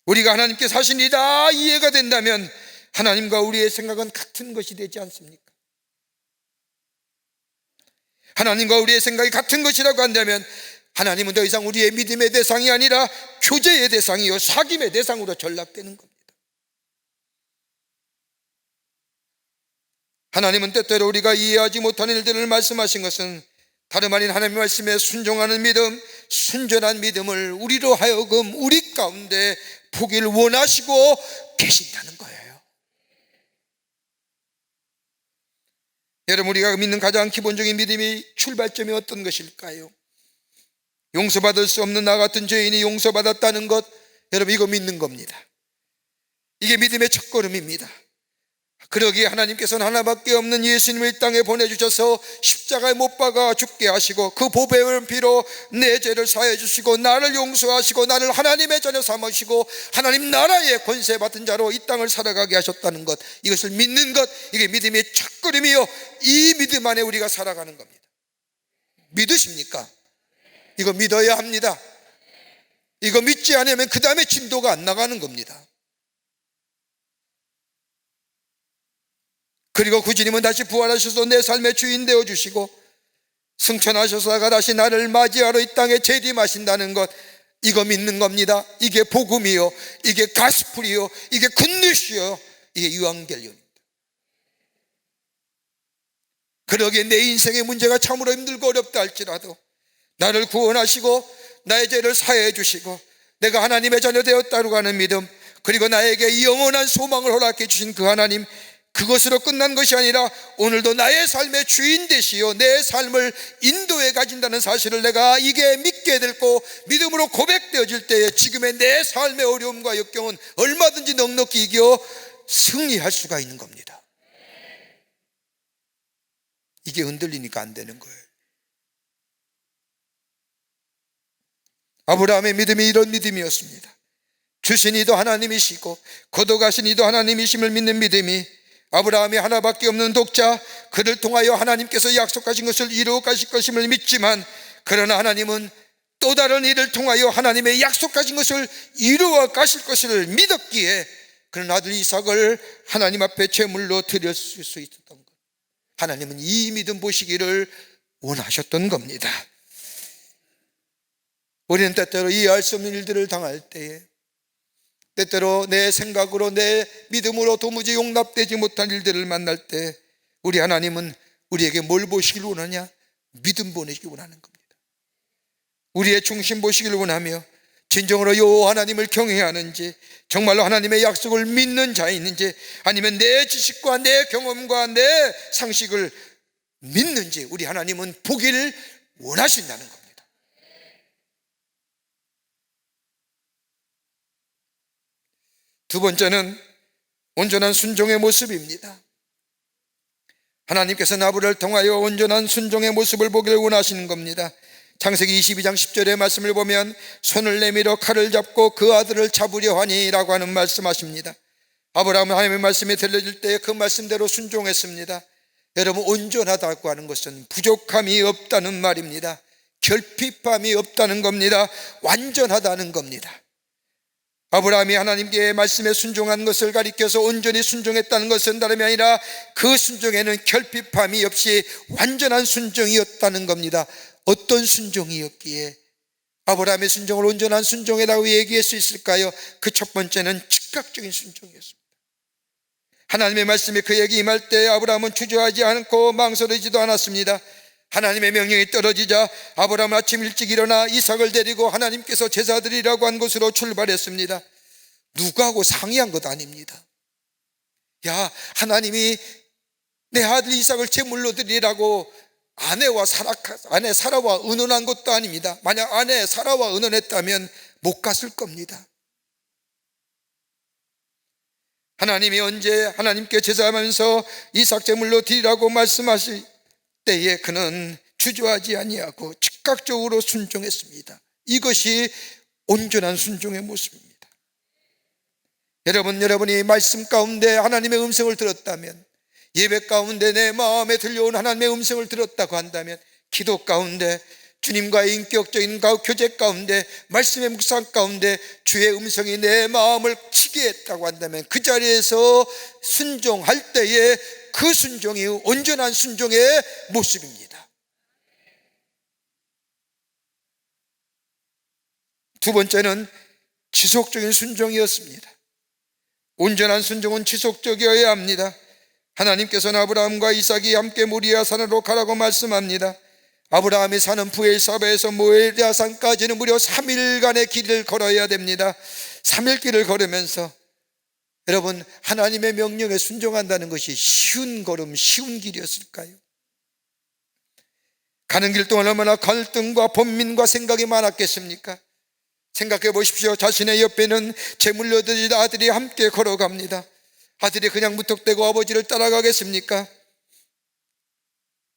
우리가 하나님께 사실이 다 이해가 된다면 하나님과 우리의 생각은 같은 것이 되지 않습니까? 하나님과 우리의 생각이 같은 것이라고 한다면 하나님은 더 이상 우리의 믿음의 대상이 아니라 교제의 대상이요 사귐의 대상으로 전락되는 겁니다. 하나님은 때때로 우리가 이해하지 못하는 일들을 말씀하신 것은 다름 아닌 하나님의 말씀에 순종하는 믿음, 순전한 믿음을 우리로 하여금 우리 가운데 보기를 원하시고 계신다는 거예요. 여러분, 우리가 믿는 가장 기본적인 믿음이 출발점이 어떤 것일까요? 용서받을 수 없는 나 같은 죄인이 용서받았다는 것, 여러분 이거 믿는 겁니다. 이게 믿음의 첫걸음입니다. 그러기에 하나님께서는 하나밖에 없는 예수님을 이 땅에 보내주셔서 십자가에 못 박아 죽게 하시고 그 보배를 피로 내 죄를 사해 주시고 나를 용서하시고 나를 하나님의 자녀 삼으시고 하나님 나라의 권세 받은 자로 이 땅을 살아가게 하셨다는 것, 이것을 믿는 것, 이게 믿음의 첫걸음이요, 이 믿음 안에 우리가 살아가는 겁니다. 믿으십니까? 이거 믿어야 합니다. 이거 믿지 않으면 그 다음에 진도가 안 나가는 겁니다. 그리고 구주님은 다시 부활하셔서 내 삶의 주인 되어주시고 승천하셔서가 다시 나를 맞이하러 이 땅에 재림하신다는 것, 이거 믿는 겁니다. 이게 복음이요, 이게 가스풀이요, 이게 굿뉴스요, 이게 유앙겔리온입니다. 그러기에 내 인생의 문제가 참으로 힘들고 어렵다 할지라도 나를 구원하시고 나의 죄를 사해 주시고 내가 하나님의 자녀 되었다고 하는 믿음, 그리고 나에게 영원한 소망을 허락해 주신 그 하나님, 그것으로 끝난 것이 아니라 오늘도 나의 삶의 주인 되시어 내 삶을 인도해 가진다는 사실을 내가 이게 믿게 되고 믿음으로 고백되어질 때에 지금의 내 삶의 어려움과 역경은 얼마든지 넉넉히 이겨 승리할 수가 있는 겁니다. 이게 흔들리니까 안 되는 거예요. 아브라함의 믿음이 이런 믿음이었습니다. 주신 이도 하나님이시고 거둬가신 이도 하나님이심을 믿는 믿음이 아브라함이 하나밖에 없는 독자, 그를 통하여 하나님께서 약속하신 것을 이루어 가실 것임을 믿지만, 그러나 하나님은 또 다른 이를 통하여 하나님의 약속하신 것을 이루어 가실 것을 믿었기에 그런 아들 이삭을 하나님 앞에 제물로 드릴 수 있었던 것, 하나님은 이 믿음 보시기를 원하셨던 겁니다. 우리는 때때로 이해할 수 없는 일들을 당할 때에, 때때로 내 생각으로 내 믿음으로 도무지 용납되지 못한 일들을 만날 때 우리 하나님은 우리에게 뭘 보시길 원하냐? 믿음 보내시길 원하는 겁니다. 우리의 중심 보시길 원하며 진정으로 요 하나님을 경외하는지, 정말로 하나님의 약속을 믿는 자인지, 아니면 내 지식과 내 경험과 내 상식을 믿는지 우리 하나님은 보기를 원하신다는 겁니다. 두 번째는 온전한 순종의 모습입니다. 하나님께서 나부를 통하여 온전한 순종의 모습을 보기를 원하시는 겁니다. 창세기 22장 10절의 말씀을 보면 손을 내밀어 칼을 잡고 그 아들을 잡으려 하니 라고 하는 말씀하십니다. 아브라함은 하나님의 말씀이 들려질 때 그 말씀대로 순종했습니다. 여러분, 온전하다고 하는 것은 부족함이 없다는 말입니다. 결핍함이 없다는 겁니다. 완전하다는 겁니다. 아브라함이 하나님께 말씀에 순종한 것을 가리켜서 온전히 순종했다는 것은 다름이 아니라 그 순종에는 결핍함이 없이 완전한 순종이었다는 겁니다. 어떤 순종이었기에 아브라함의 순종을 온전한 순종이라고 얘기할 수 있을까요? 그 첫 번째는 즉각적인 순종이었습니다. 하나님의 말씀에 그에게 임할 때 아브라함은 주저하지 않고 망설이지도 않았습니다. 하나님의 명령이 떨어지자 아브라함은 아침 일찍 일어나 이삭을 데리고 하나님께서 제사드리라고 한 곳으로 출발했습니다. 누구하고 상의한 것 아닙니다. 야, 하나님이 내 아들 이삭을 제물로 드리라고 아내 사라와 의논한 것도 아닙니다. 만약 아내 사라와 의논했다면 못 갔을 겁니다. 하나님이 언제 하나님께 제사하면서 이삭 제물로 드리라고 말씀하실 때에 그는 주저하지 아니하고 즉각적으로 순종했습니다. 이것이 온전한 순종의 모습입니다. 여러분이 말씀 가운데 하나님의 음성을 들었다면, 예배 가운데 내 마음에 들려온 하나님의 음성을 들었다고 한다면, 기도 가운데 주님과의 인격적인 교제 가운데, 말씀의 묵상 가운데 주의 음성이 내 마음을 치게 했다고 한다면 그 자리에서 순종할 때에 그 순종이 온전한 순종의 모습입니다. 두 번째는 지속적인 순종이었습니다. 온전한 순종은 지속적이어야 합니다. 하나님께서는 아브라함과 이삭이 함께 모리아 산으로 가라고 말씀합니다. 아브라함이 사는 부엘사바에서 모리아 산까지는 무려 3일간의 길을 걸어야 됩니다. 3일 길을 걸으면서 여러분, 하나님의 명령에 순종한다는 것이 쉬운 걸음, 쉬운 길이었을까요? 가는 길 동안 얼마나 갈등과 번민과 생각이 많았겠습니까? 생각해 보십시오. 자신의 옆에는 제물로 드릴 아들이 함께 걸어갑니다. 아들이 그냥 무턱대고 아버지를 따라가겠습니까?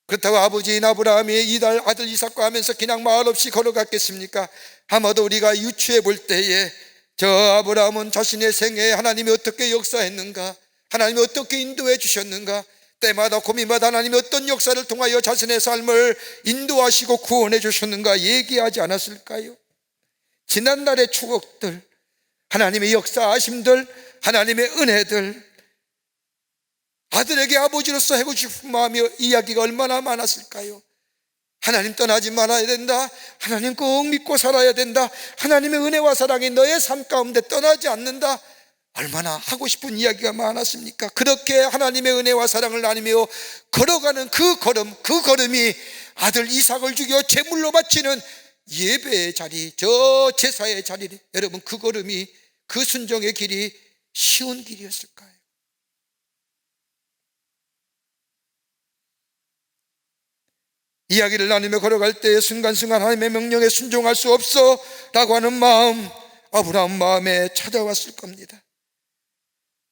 그렇다고 아버지인 아브라함이 아들 이삭과 하면서 그냥 말 없이 걸어갔겠습니까? 아마도 우리가 유추해 볼 때에 저 아브라함은 자신의 생애에 하나님이 어떻게 역사했는가, 하나님이 어떻게 인도해 주셨는가, 때마다 고민마다 하나님이 어떤 역사를 통하여 자신의 삶을 인도하시고 구원해 주셨는가 얘기하지 않았을까요? 지난날의 추억들, 하나님의 역사하심들, 하나님의 은혜들, 아들에게 아버지로서 해고 싶은 마음이 이야기가 얼마나 많았을까요? 하나님 떠나지 말아야 된다, 하나님 꼭 믿고 살아야 된다, 하나님의 은혜와 사랑이 너의 삶 가운데 떠나지 않는다, 얼마나 하고 싶은 이야기가 많았습니까? 그렇게 하나님의 은혜와 사랑을 나누며 걸어가는 그 걸음이 아들 이삭을 죽여 제물로 바치는 예배의 자리, 저 제사의 자리, 여러분 그 걸음이, 그 순종의 길이 쉬운 길이었을까요? 이야기를 나누며 걸어갈 때 순간순간 하나님의 명령에 순종할 수 없어 라고 하는 마음, 아브라함 마음에 찾아왔을 겁니다.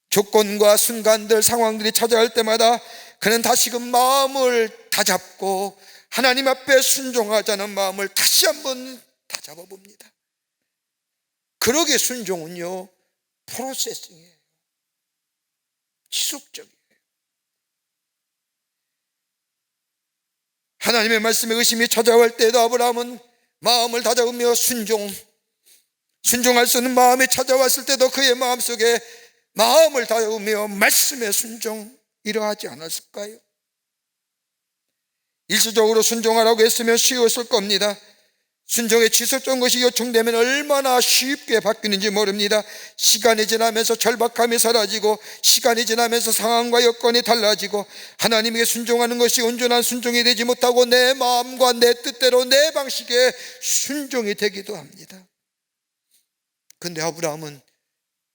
조건과 순간들, 상황들이 찾아올 때마다 그는 다시금 마음을 다잡고 하나님 앞에 순종하자는 마음을 다시 한번 다잡아 봅니다. 그러게 순종은요, 프로세싱이에요. 지속적이에요. 하나님의 말씀에 의심이 찾아올 때에도 아브라함은 마음을 다잡으며 순종할 수 있는 마음이 찾아왔을 때도 그의 마음속에 마음을 다잡으며 말씀에 순종, 이러하지 않았을까요? 일시적으로 순종하라고 했으면 쉬웠을 겁니다. 순종의 지속적인 것이 요청되면 얼마나 쉽게 바뀌는지 모릅니다. 시간이 지나면서 절박함이 사라지고, 시간이 지나면서 상황과 여건이 달라지고, 하나님에게 순종하는 것이 온전한 순종이 되지 못하고 내 마음과 내 뜻대로 내 방식의 순종이 되기도 합니다. 그런데 아브라함은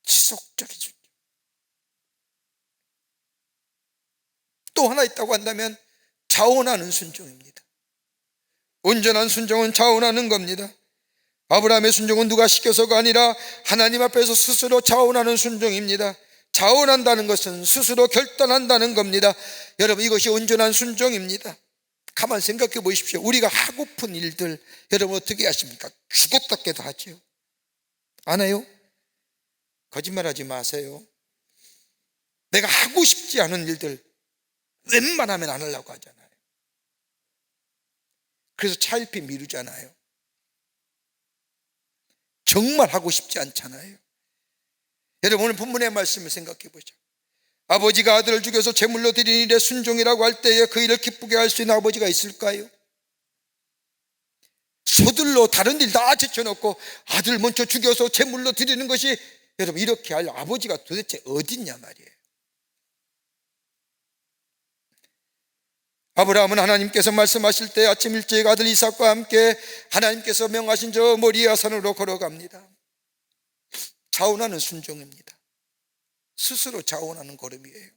지속적인 순종. 또 하나 있다고 한다면 자원하는 순종입니다. 온전한 순종은 자원하는 겁니다. 아브라함의 순종은 누가 시켜서가 아니라 하나님 앞에서 스스로 자원하는 순종입니다. 자원한다는 것은 스스로 결단한다는 겁니다. 여러분, 이것이 온전한 순종입니다. 가만 생각해 보십시오. 우리가 하고픈 일들, 여러분 어떻게 하십니까? 죽었다 깨다 하죠. 안 해요? 거짓말하지 마세요. 내가 하고 싶지 않은 일들 웬만하면 안 하려고 하잖아요. 그래서 차일피 미루잖아요. 정말 하고 싶지 않잖아요. 여러분, 오늘 본문의 말씀을 생각해 보죠. 아버지가 아들을 죽여서 제물로 드린 일에 순종이라고 할 때에 그 일을 기쁘게 할 수 있는 아버지가 있을까요? 서둘러 다른 일 다 제쳐놓고 아들 먼저 죽여서 제물로 드리는 것이, 여러분 이렇게 할 아버지가 도대체 어딨냐 말이에요. 아브라함은 하나님께서 말씀하실 때 아침 일찍 아들 이삭과 함께 하나님께서 명하신 저 모리아 산으로 걸어갑니다. 자원하는 순종입니다. 스스로 자원하는 걸음이에요.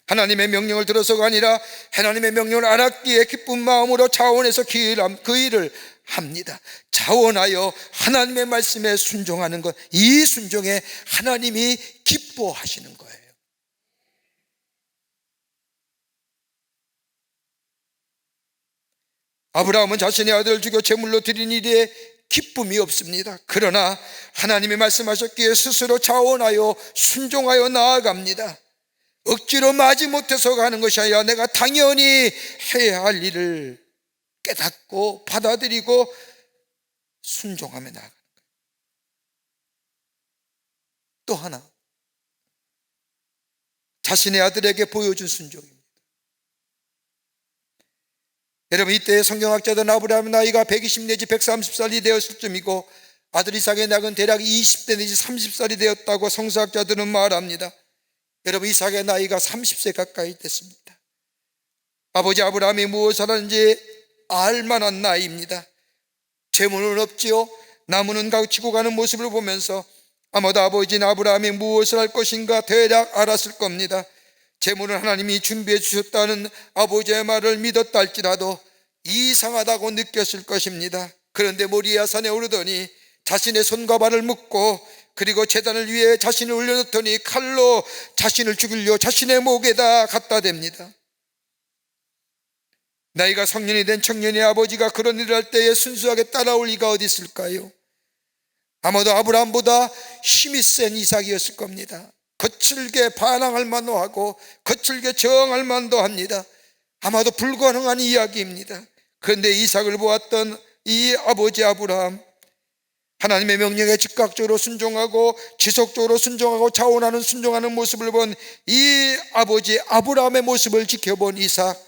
하나님의 명령을 들어서가 아니라 하나님의 명령을 알았기에 기쁜 마음으로 자원해서 그 일을 합니다. 자원하여 하나님의 말씀에 순종하는 것, 이 순종에 하나님이 기뻐하시는 거예요. 아브라함은 자신의 아들을 죽여 제물로 드린 일에 기쁨이 없습니다. 그러나 하나님이 말씀하셨기에 스스로 자원하여 순종하여 나아갑니다. 억지로 마지못해서 가는 것이 아니라 내가 당연히 해야 할 일을 깨닫고 받아들이고 순종하며 나아가는 거예요. 또 하나, 자신의 아들에게 보여준 순종입니다. 여러분, 이때 성경학자들은 아브라함의 나이가 120 내지 130살이 되었을 쯤이고 아들 이삭의 나이는 대략 20대 내지 30살이 되었다고 성서학자들은 말합니다. 여러분, 이삭의 나이가 30세 가까이 됐습니다. 아버지 아브라함이 무엇을 하는지 알만한 나이입니다. 재물은 없지요. 나무는 가치고 가는 모습을 보면서 아마도 아버지인 아브라함이 무엇을 할 것인가 대략 알았을 겁니다. 재물은 하나님이 준비해 주셨다는 아버지의 말을 믿었다 할지라도 이상하다고 느꼈을 것입니다. 그런데 모리아 산에 오르더니 자신의 손과 발을 묶고 그리고 제단을 위해 자신을 올려놓더니 칼로 자신을 죽이려 자신의 목에다 갖다 댑니다. 나이가 성년이 된 청년의 아버지가 그런 일을 할 때에 순수하게 따라올 리가 어디 있을까요? 아마도 아브라함보다 힘이 센 이삭이었을 겁니다. 거칠게 반항할 만도 하고 거칠게 저항할 만도 합니다. 아마도 불가능한 이야기입니다. 그런데 이삭을 보았던 이 아버지 아브라함, 하나님의 명령에 즉각적으로 순종하고 지속적으로 순종하고 자원하는 순종하는 모습을 본 이 아버지 아브라함의 모습을 지켜본 이삭,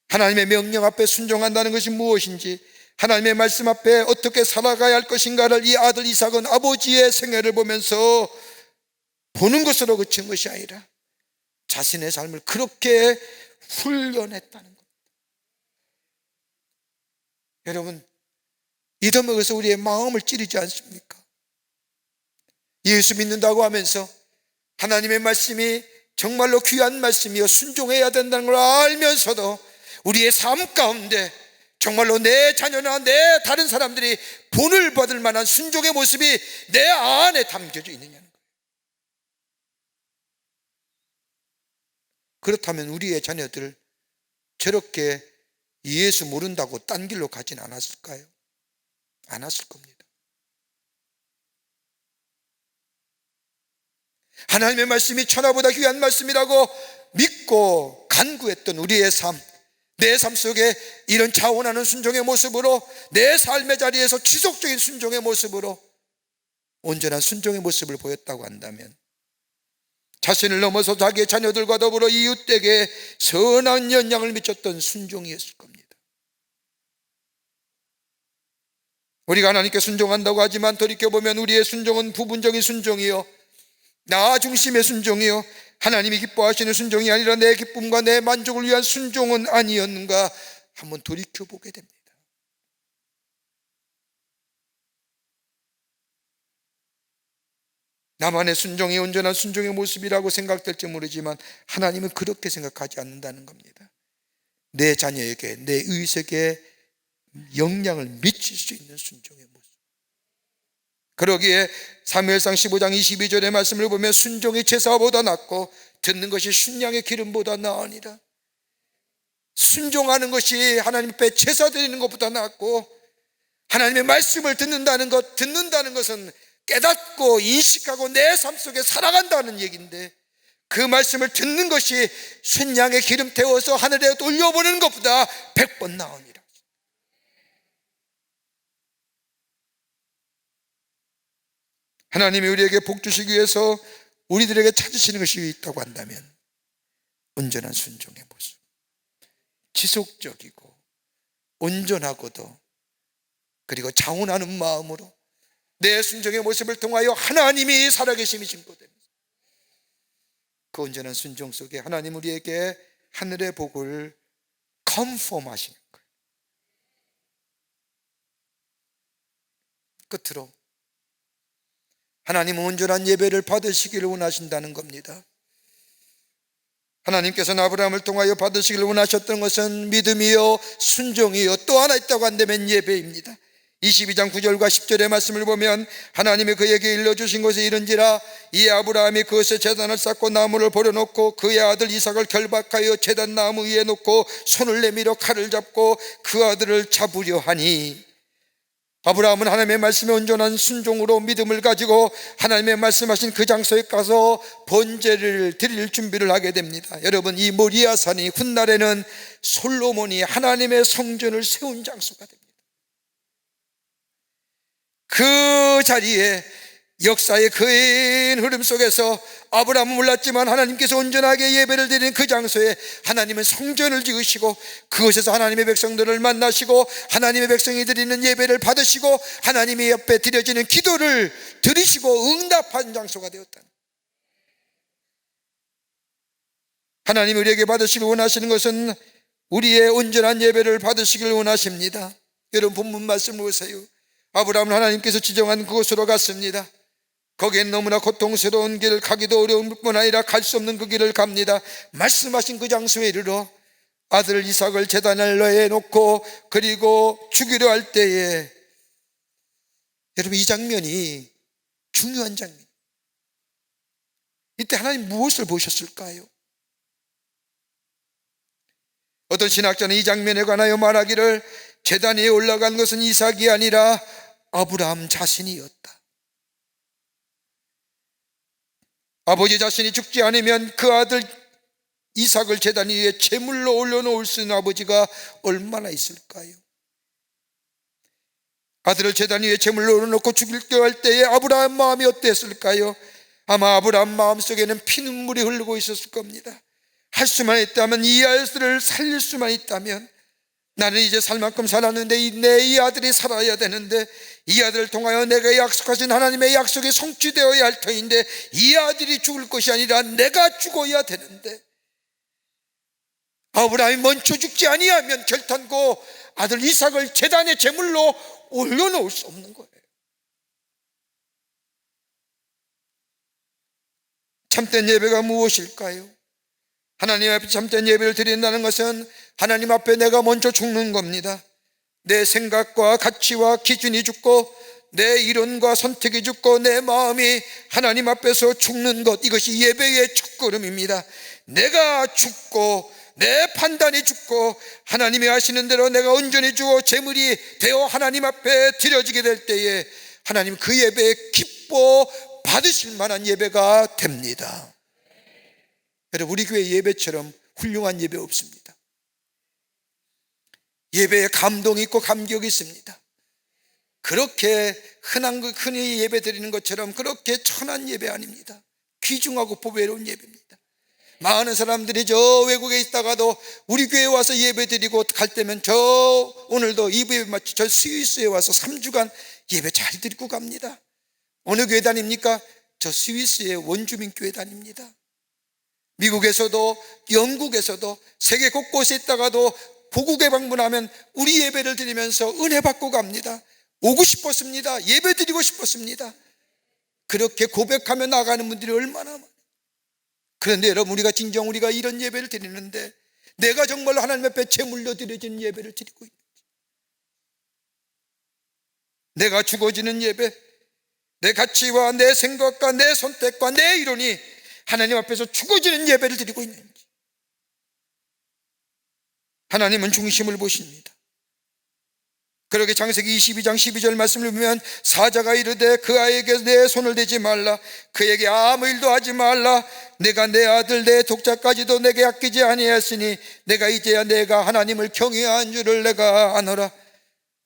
하나님의 명령 앞에 순종한다는 것이 무엇인지, 하나님의 말씀 앞에 어떻게 살아가야 할 것인가를 이 아들 이삭은 아버지의 생애를 보면서 보는 것으로 그친 것이 아니라 자신의 삶을 그렇게 훈련했다는 겁니다. 여러분, 이더먹어서 우리의 마음을 찌르지 않습니까? 예수 믿는다고 하면서 하나님의 말씀이 정말로 귀한 말씀이요 순종해야 된다는 걸 알면서도 우리의 삶 가운데 정말로 내 자녀나 내 다른 사람들이 본을 받을 만한 순종의 모습이 내 안에 담겨져 있느냐는 거예요. 그렇다면 우리의 자녀들 저렇게 예수 모른다고 딴 길로 가진 않았을까요? 않았을 겁니다. 하나님의 말씀이 천하보다 귀한 말씀이라고 믿고 간구했던 우리의 삶, 내 삶 속에 이런 자원하는 순종의 모습으로 내 삶의 자리에서 지속적인 순종의 모습으로 온전한 순종의 모습을 보였다고 한다면 자신을 넘어서 자기의 자녀들과 더불어 이웃에게 선한 영향을 미쳤던 순종이었을 겁니다. 우리가 하나님께 순종한다고 하지만 돌이켜보면 우리의 순종은 부분적인 순종이요 나 중심의 순종이요 하나님이 기뻐하시는 순종이 아니라 내 기쁨과 내 만족을 위한 순종은 아니었는가 한번 돌이켜보게 됩니다. 나만의 순종이 온전한 순종의 모습이라고 생각될지 모르지만 하나님은 그렇게 생각하지 않는다는 겁니다. 내 자녀에게, 내 이웃에게 영향을 미칠 수 있는 순종의 모습. 그러기에 사무엘상 15장 22절의 말씀을 보면 순종이 제사보다 낫고 듣는 것이 순양의 기름보다 나으니라. 순종하는 것이 하나님 앞에 제사 드리는 것보다 낫고 하나님의 말씀을 듣는다는 것은 깨닫고 인식하고 내 삶 속에 살아간다는 얘기인데 그 말씀을 듣는 것이 순양의 기름 태워서 하늘에 올려보내는 것보다 100번 나으니라. 하나님이 우리에게 복 주시기 위해서 우리들에게 찾으시는 것이 있다고 한다면 온전한 순종의 모습, 지속적이고 온전하고도 그리고 자원하는 마음으로 내 순종의 모습을 통하여 하나님이 살아계심이 증거됩니다. 그 온전한 순종 속에 하나님 우리에게 하늘의 복을 컨펌하시는 거예요. 끝으로 하나님은 온전한 예배를 받으시기를 원하신다는 겁니다. 하나님께서는 아브라함을 통하여 받으시기를 원하셨던 것은 믿음이요 순종이요 또 하나 있다고 한다면 예배입니다. 22장 9절과 10절의 말씀을 보면 하나님이 그에게 일러주신 것이 이른지라 이 아브라함이 그것에 제단을 쌓고 나무를 버려놓고 그의 아들 이삭을 결박하여 제단 나무 위에 놓고 손을 내밀어 칼을 잡고 그 아들을 잡으려 하니. 아브라함은 하나님의 말씀에 온전한 순종으로 믿음을 가지고 하나님의 말씀하신 그 장소에 가서 번제를 드릴 준비를 하게 됩니다. 여러분, 이 모리아산이 훗날에는 솔로몬이 하나님의 성전을 세운 장소가 됩니다. 그 자리에 역사의 긴 흐름 속에서 아브라함은 몰랐지만 하나님께서 온전하게 예배를 드리는 그 장소에 하나님은 성전을 지으시고 그곳에서 하나님의 백성들을 만나시고 하나님의 백성이 드리는 예배를 받으시고 하나님의 옆에 드려지는 기도를 들으시고 응답한 장소가 되었다. 하나님이 우리에게 받으시길 원하시는 것은 우리의 온전한 예배를 받으시길 원하십니다. 여러분, 본문 말씀 보세요. 아브라함은 하나님께서 지정한 그곳으로 갔습니다. 거기엔 너무나 고통스러운 길, 가기도 어려운 뿐 아니라 갈 수 없는 그 길을 갑니다. 말씀하신 그 장소에 이르러 아들 이삭을 제단에 놓고 그리고 죽이려 할 때에, 여러분, 이 장면이 중요한 장면. 이때 하나님 무엇을 보셨을까요? 어떤 신학자는 이 장면에 관하여 말하기를 제단 위에 올라간 것은 이삭이 아니라 아브라함 자신이었다. 아버지 자신이 죽지 않으면 그 아들 이삭을 제단 위에 제물로 올려놓을 수 있는 아버지가 얼마나 있을까요? 아들을 제단 위에 제물로 올려놓고 죽일려 할 때에 아브라함 마음이 어땠을까요? 아마 아브라함 마음속에는 피눈물이 흐르고 있었을 겁니다. 할 수만 있다면, 이 아들을 살릴 수만 있다면, 나는 이제 살 만큼 살았는데 내 이 아들이 살아야 되는데, 이 아들을 통하여 내가 약속하신 하나님의 약속이 성취되어야 할 터인데, 이 아들이 죽을 것이 아니라 내가 죽어야 되는데, 아브라함이 먼저 죽지 아니하면 결탄코 아들 이삭을 제단의 제물로 올려놓을 수 없는 거예요. 참된 예배가 무엇일까요? 하나님 앞에 참된 예배를 드린다는 것은 하나님 앞에 내가 먼저 죽는 겁니다. 내 생각과 가치와 기준이 죽고, 내 이론과 선택이 죽고, 내 마음이 하나님 앞에서 죽는 것, 이것이 예배의 첫걸음입니다. 내가 죽고 내 판단이 죽고 하나님이 하시는 대로 내가 온전히 주어 제물이 되어 하나님 앞에 드려지게 될 때에 하나님 그 예배에 기뻐 받으실 만한 예배가 됩니다. 여러분, 우리 교회 예배처럼 훌륭한 예배 없습니다. 예배에 감동이 있고 감격이 있습니다. 그렇게 흔히 예배 드리는 것처럼 그렇게 천한 예배 아닙니다. 귀중하고 보배로운 예배입니다. 많은 사람들이 저 외국에 있다가도 우리 교회에 와서 예배 드리고 갈 때면 오늘도 예배 마치 저 스위스에 와서 3주간 예배 잘 드리고 갑니다. 어느 교회 다닙니까? 저 스위스의 원주민 교회 다닙니다. 미국에서도 영국에서도 세계 곳곳에 있다가도 고국에 방문하면 우리 예배를 드리면서 은혜 받고 갑니다. 오고 싶었습니다. 예배 드리고 싶었습니다. 그렇게 고백하며 나가는 분들이 얼마나 많아요. 그런데 여러분, 우리가 이런 예배를 드리는데 내가 정말로 하나님 앞에 제물로 드려지는 예배를 드리고 있는지, 내가 죽어지는 예배, 내 가치와 내 생각과 내 선택과 내 이론이 하나님 앞에서 죽어지는 예배를 드리고 있는지, 하나님은 중심을 보십니다. 그러게 창세기 22장 12절 말씀을 보면 사자가 이르되 그 아이에게 내 손을 대지 말라, 그에게 아무 일도 하지 말라. 내가 내 아들 내 독자까지도 내게 아끼지 아니하였으니 내가 이제야 내가 하나님을 경외한 줄을 내가 아노라.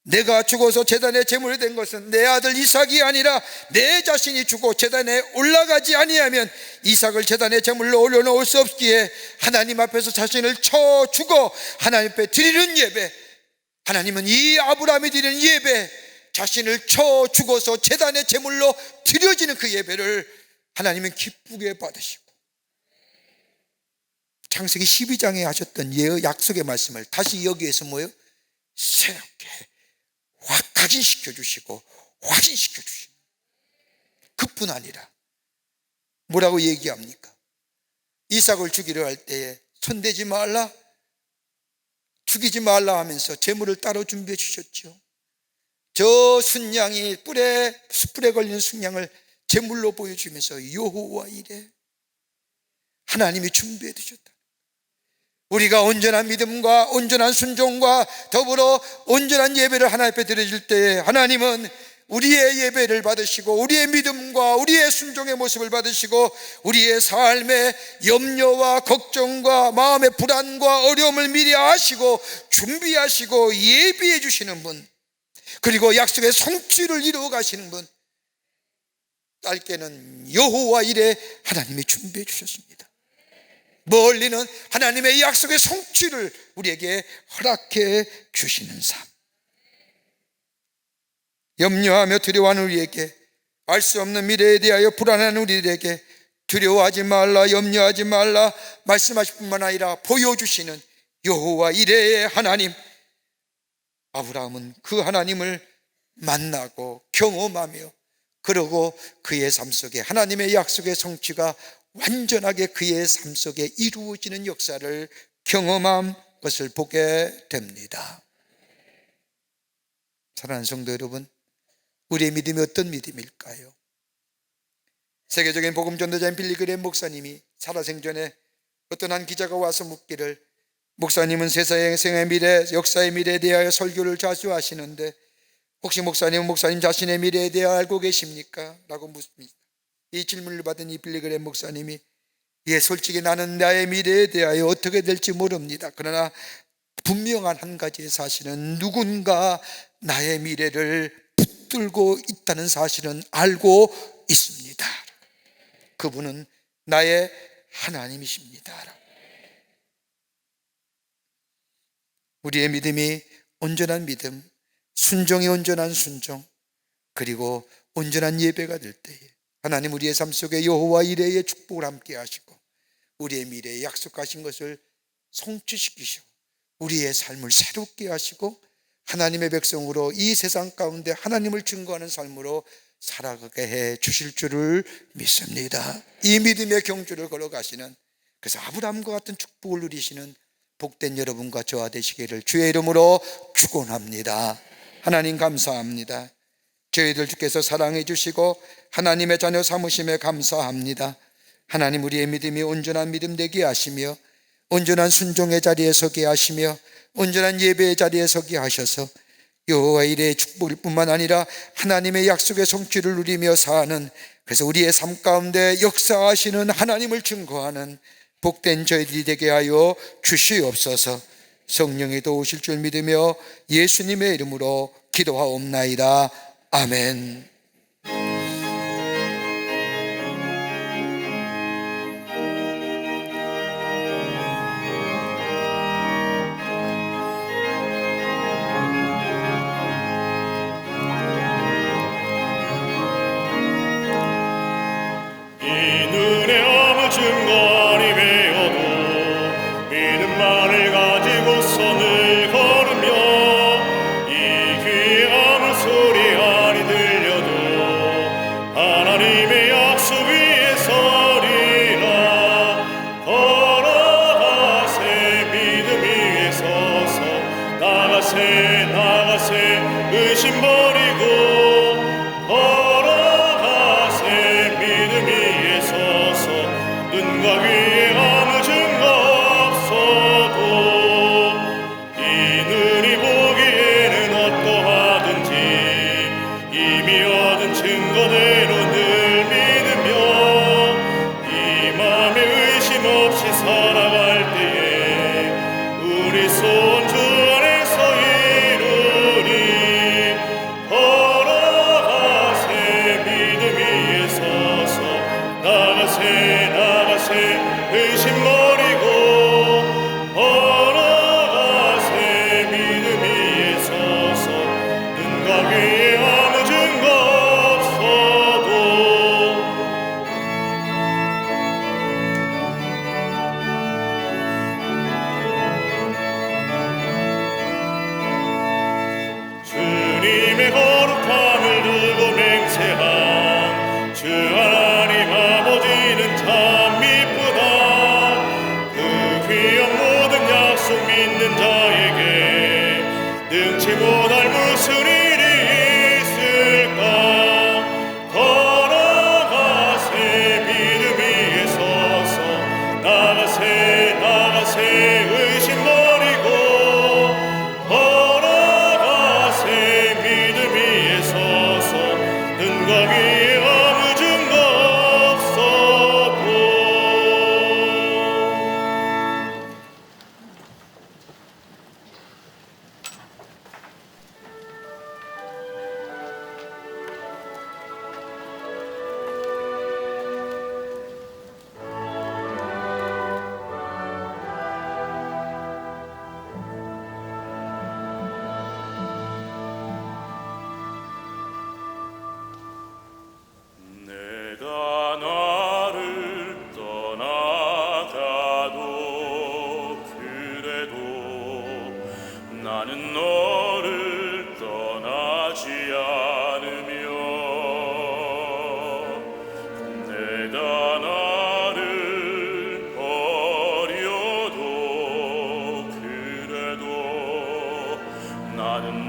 내가 죽어서 제단에 제물이 된 것은 내 아들 이삭이 아니라 내 자신이 죽어 제단에 올라가지 아니하면 이삭을 제단에 제물로 올려놓을 수 없기에 하나님 앞에서 자신을 쳐 죽어 하나님 앞에 드리는 예배, 하나님은 이 아브라함이 드리는 예배, 자신을 쳐 죽어서 제단의 제물로 드려지는 그 예배를 하나님은 기쁘게 받으시고, 창세기 12장에 하셨던 약속의 말씀을 다시 여기에서 새롭게 각인시켜 주시고 확인시켜 주시고, 그뿐 아니라 뭐라고 얘기합니까? 이삭을 죽이려 할 때에 손대지 말라, 죽이지 말라 하면서 제물을 따로 준비해 주셨죠. 저 순양이 숯불에 걸린 순양을 제물로 보여주면서 여호와 이레, 하나님이 준비해 두셨다. 우리가 온전한 믿음과 온전한 순종과 더불어 온전한 예배를 하나님 앞에 드려질 때에 하나님은 우리의 예배를 받으시고 우리의 믿음과 우리의 순종의 모습을 받으시고 우리의 삶의 염려와 걱정과 마음의 불안과 어려움을 미리 아시고 준비하시고 예비해 주시는 분, 그리고 약속의 성취를 이루어 가시는 분, 짧게는 여호와 이레 하나님이 준비해 주셨습니다. 멀리는 하나님의 약속의 성취를 우리에게 허락해 주시는 삶. 염려하며 두려워하는 우리에게, 알 수 없는 미래에 대하여 불안한 우리들에게 두려워하지 말라, 염려하지 말라 말씀하실 뿐만 아니라 보여주시는 여호와 이레의 하나님. 아브라함은 그 하나님을 만나고 경험하며, 그러고 그의 삶 속에 하나님의 약속의 성취가 완전하게 그의 삶 속에 이루어지는 역사를 경험한 것을 보게 됩니다. 사랑하는 성도 여러분, 우리의 믿음이 어떤 믿음일까요? 세계적인 복음 전도자인 빌리그레임 목사님이 살아생전에 어떤 한 기자가 와서 묻기를, 목사님은 세상의 미래, 역사의 미래에 대하여 설교를 자주 하시는데 혹시 목사님 자신의 미래에 대하여 알고 계십니까? 라고 묻습니다. 이 질문을 받은 이 빌리그레임 목사님이, 예, 솔직히 나는 나의 미래에 대하여 어떻게 될지 모릅니다. 그러나 분명한 한 가지의 사실은 누군가 나의 미래를 붙들고 있다는 사실은 알고 있습니다. 그분은 나의 하나님이십니다. 우리의 믿음이 온전한 믿음, 순종이 온전한 순종, 그리고 온전한 예배가 될 때에 하나님 우리의 삶 속에 여호와 이레의 축복을 함께 하시고 우리의 미래에 약속하신 것을 성취시키시고 우리의 삶을 새롭게 하시고 하나님의 백성으로 이 세상 가운데 하나님을 증거하는 삶으로 살아가게 해 주실 줄을 믿습니다. 이 믿음의 경주를 걸어가시는, 그래서 아브라함과 같은 축복을 누리시는 복된 여러분과 저와 되시기를 주의 이름으로 축원합니다. 하나님 감사합니다. 저희들 주께서 사랑해 주시고 하나님의 자녀 삼으심에 감사합니다. 하나님 우리의 믿음이 온전한 믿음 되게 하시며 온전한 순종의 자리에 서게 하시며 온전한 예배의 자리에 서게 하셔서 여호와 이레의 축복일 뿐만 아니라 하나님의 약속의 성취를 누리며 사는, 그래서 우리의 삶 가운데 역사하시는 하나님을 증거하는 복된 저희들이 되게 하여 주시옵소서. 성령이 도우실 줄 믿으며 예수님의 이름으로 기도하옵나이다. 아멘.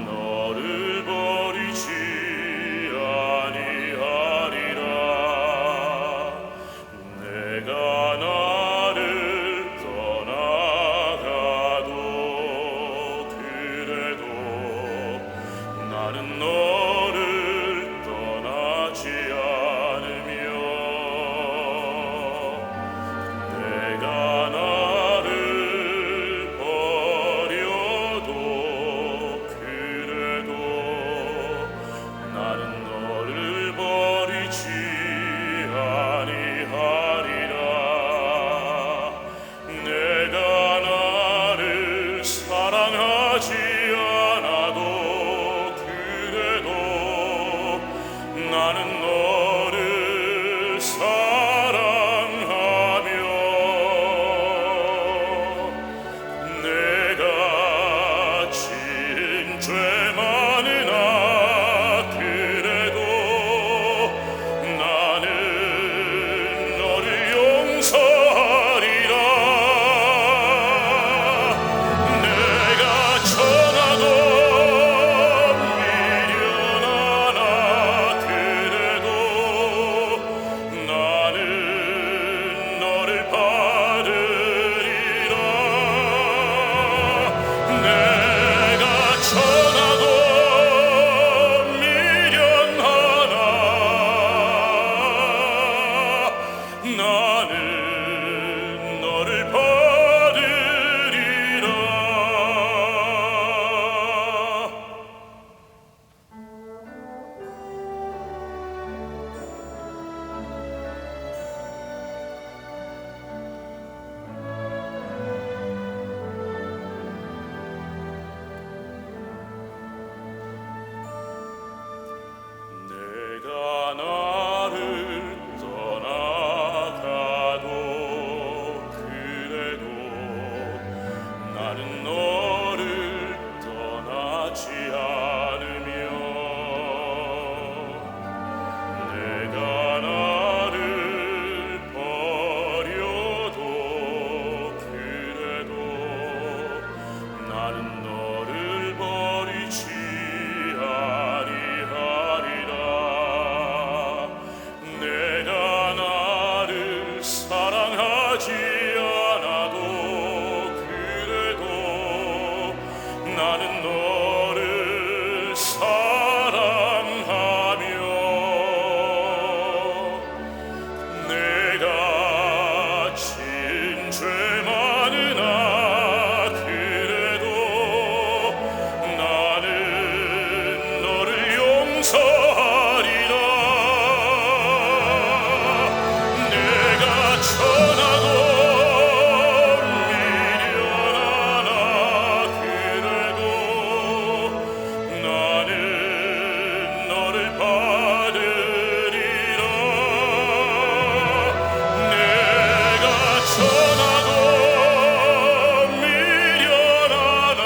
너를 버리지 아니하리라. 나는 너를 떠나지 않으며 내가 나를 버려도 그래도 나는 너를 버리지 아니하리라. 내가 나를 사랑하지 않아도 그래도 나는 너를 사랑하며 내가 지은 죄 많으나 그래도 나는 너를 용서하리라. 내가 천하고 미련하나 그래도 나는 너를 받으리라. 내가 천하고 미련하나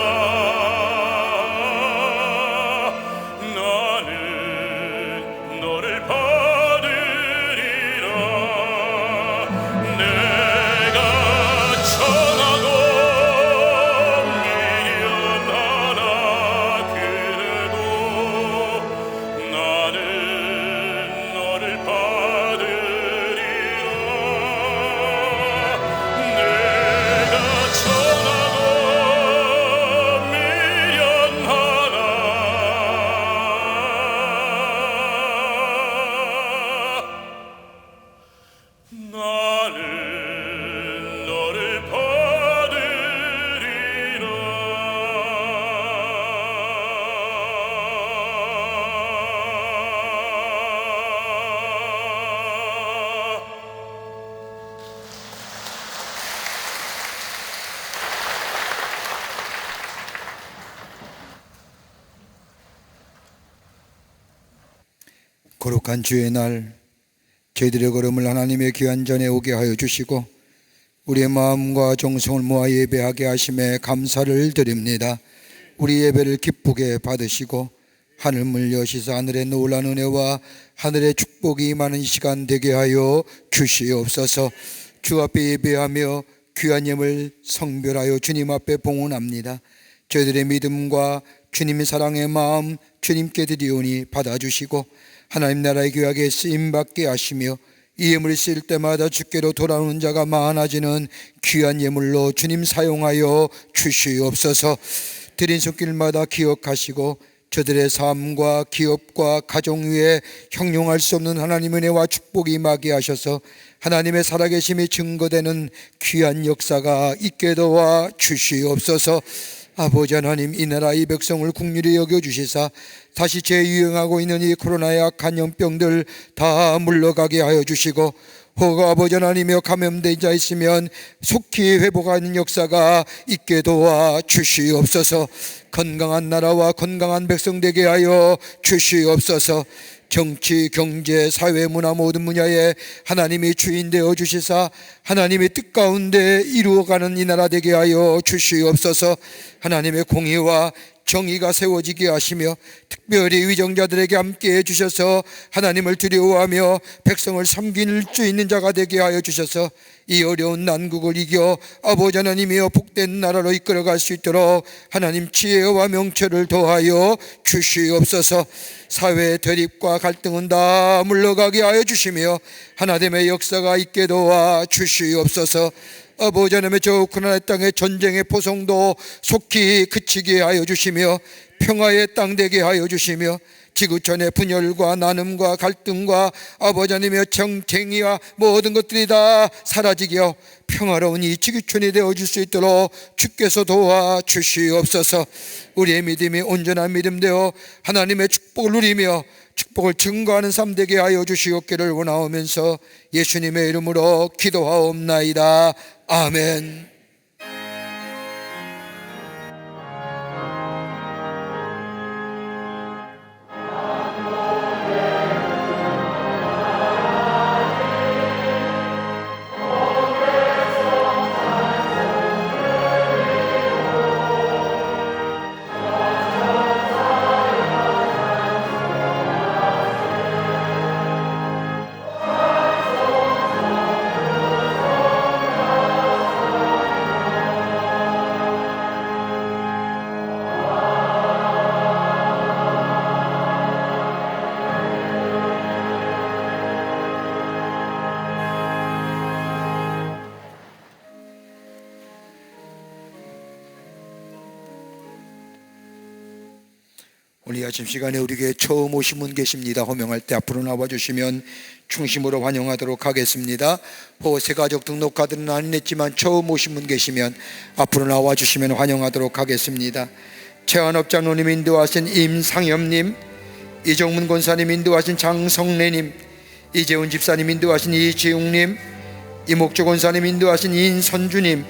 나는 너를 받으리라. 내가 천하고 미련하나 그래도 나는 너를 받으리라. 내가 천하고 미련하나 나는 너를 받으리라. 거룩한 주의 날 저희들의 걸음을 하나님의 귀한 전에 오게 하여 주시고 우리의 마음과 정성을 모아 예배하게 하심에 감사를 드립니다. 우리 예배를 기쁘게 받으시고 하늘문 여시사 하늘의 놀라운 은혜와 하늘의 축복이 많은 시간 되게 하여 주시옵소서. 주 앞에 예배하며 귀한 예물 성별하여 주님 앞에 봉헌합니다. 저희들의 믿음과 주님의 사랑의 마음 주님께 드리오니 받아주시고 하나님 나라의 교회에 쓰임받게 하시며 이 예물이 쓰일 때마다 주께로 돌아오는 자가 많아지는 귀한 예물로 주님 사용하여 주시옵소서. 드린 손길마다 기억하시고 저들의 삶과 기업과 가정 위에 형용할 수 없는 하나님의 은혜와 축복이 임하게 하셔서 하나님의 살아계심이 증거되는 귀한 역사가 있게 도와 주시옵소서. 아버지 하나님, 이 나라 이 백성을 국률이 여겨주시사 다시 재유행하고 있는 이 코로나의 악한 연병들 다 물러가게 하여 주시고 혹 아버지 하나님이여 감염된 자 있으면 속히 회복하는 역사가 있게 도와 주시옵소서. 건강한 나라와 건강한 백성 되게 하여 주시옵소서. 정치, 경제, 사회, 문화 모든 분야에 하나님이 주인 되어 주시사 하나님의 뜻 가운데 이루어가는 이 나라 되게 하여 주시옵소서. 하나님의 공의와 정의가 세워지게 하시며 특별히 위정자들에게 함께해 주셔서 하나님을 두려워하며 백성을 섬길 수 있는 자가 되게 하여 주셔서 이 어려운 난국을 이겨 아버지 하나님이여 복된 나라로 이끌어갈 수 있도록 하나님 지혜와 명철을 더하여 주시옵소서. 사회의 대립과 갈등은 다 물러가게 하여 주시며 하나님의 역사가 있게 도와 주시옵소서. 아버지 하나님의 저 우크라이나 땅의 전쟁의 포성도 속히 그치게 하여 주시며 평화의 땅 되게 하여 주시며 지구촌의 분열과 나눔과 갈등과 아버지 하나님의 정쟁이와 모든 것들이 다 사라지게 하여 평화로운 이 지구촌이 되어줄 수 있도록 주께서 도와주시옵소서. 우리의 믿음이 온전한 믿음 되어 하나님의 축복을 누리며 축복을 증거하는 삶 되게 하여 주시옵기를 원하오면서 예수님의 이름으로 기도하옵나이다. 아멘. 오늘 이 아침 시간에 우리에게 처음 오신 분 계십니다. 호명할 때 앞으로 나와주시면 충심으로 환영하도록 하겠습니다. 새가족 등록 카드는 안 냈지만 처음 오신 분 계시면 앞으로 나와주시면 환영하도록 하겠습니다. 최한업 장로님 인도하신 임상엽님, 이정문 권사님 인도하신 장성래님, 이재훈 집사님 인도하신 이지웅님, 이목조 권사님 인도하신 인선주님,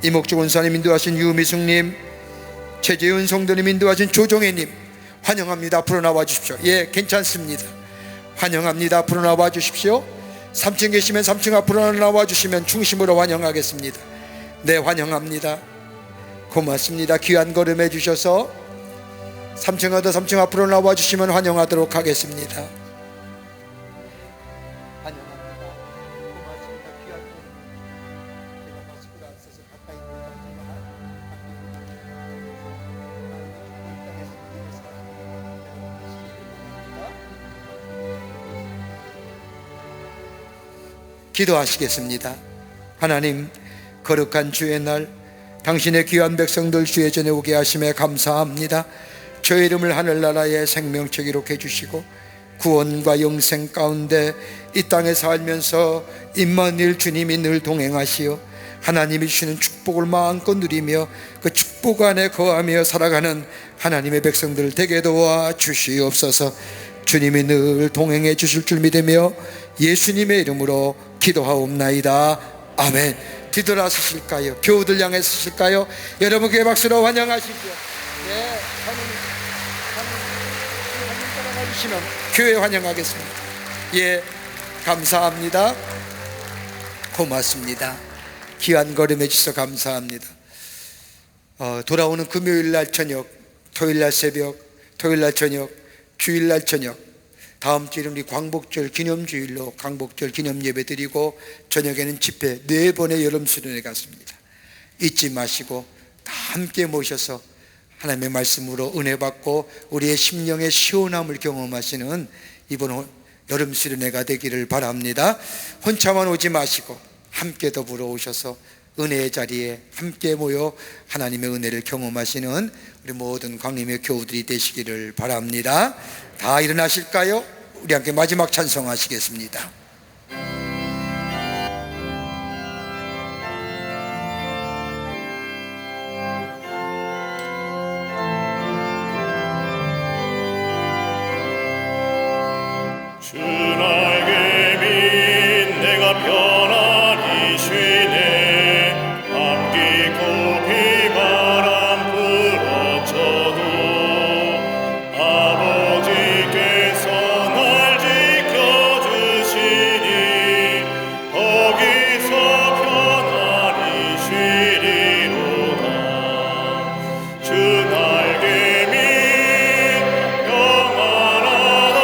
이목조 권사님 인도하신 유미숙님, 최재훈 성도님 인도하신 조정혜님 환영합니다. 앞으로 나와 주십시오. 예, 괜찮습니다. 환영합니다. 앞으로 나와 주십시오. 3층 계시면 3층 앞으로 나와 주시면 중심으로 환영하겠습니다. 네, 환영합니다. 고맙습니다. 귀한 걸음 해주셔서 3층 3층 앞으로 나와 주시면 환영하도록 하겠습니다. 환영합니다. 고맙습니다. 귀한 걸음. 제가 마스크를 안 써서 가까이 기도하시겠습니다. 하나님, 거룩한 주의 날 당신의 귀한 백성들 주의 전에 오게 하심에 감사합니다. 저의 이름을 하늘나라의 생명책 기록해 주시고 구원과 영생 가운데 이 땅에 살면서 임마누엘 주님이 늘 동행하시어 하나님이 주시는 축복을 마음껏 누리며 그 축복 안에 거하며 살아가는 하나님의 백성들 되게 도와 주시옵소서. 주님이 늘 동행해 주실 줄 믿으며 예수님의 이름으로 기도하옵나이다. 아멘. 뒤돌아서실까요? 교우들 향해 서실까요? 여러분 그 박수로 환영하시죠. 네, 하나님 따라가주시면 교회 환영하겠습니다. 예, 감사합니다. 고맙습니다. 귀한 걸음 해주셔서 감사합니다. 돌아오는 금요일날 저녁, 토요일날 새벽, 토요일날 저녁, 주일날 저녁, 다음 주에는 우리 광복절 기념주일로 광복절 기념 예배 드리고 저녁에는 집회 4번의 여름 수련회 갔습니다. 잊지 마시고 다 함께 모셔서 하나님의 말씀으로 은혜 받고 우리의 심령의 시원함을 경험하시는 이번 여름 수련회가 되기를 바랍니다. 혼자만 오지 마시고 함께 더불어 오셔서 은혜의 자리에 함께 모여 하나님의 은혜를 경험하시는 우리 모든 광림의 교우들이 되시기를 바랍니다. 다 일어나실까요? 우리 함께 마지막 찬송하시겠습니다. 주 날개 민 내가 편안히 쉬네. 함께 고비 바람 불어쳐도 아버지께서 날 지켜주시니 거기서 편안히 쉬리로다. 주 날개 민 평안하다.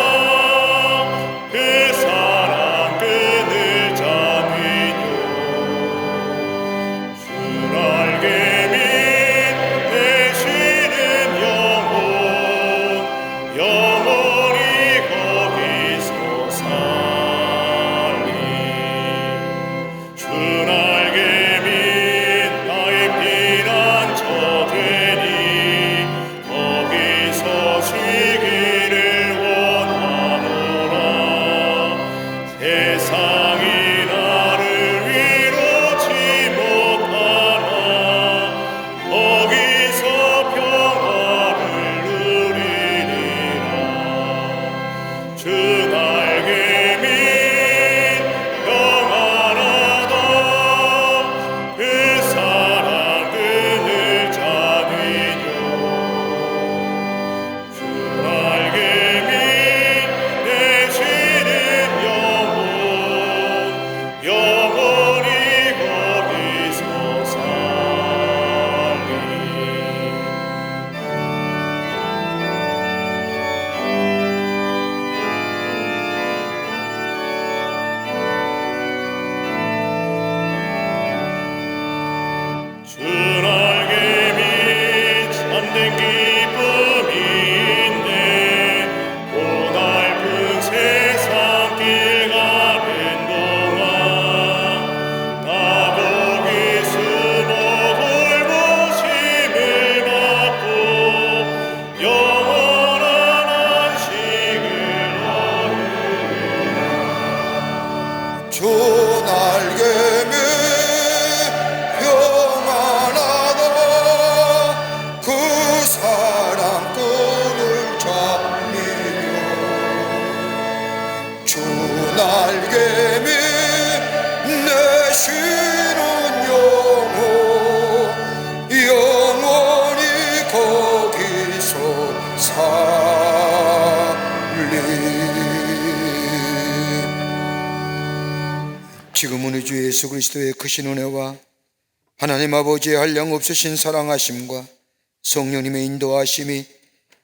주 예수 그리스도의 크신 은혜와 하나님 아버지의 한량없으신 사랑하심과 성령님의 인도하심이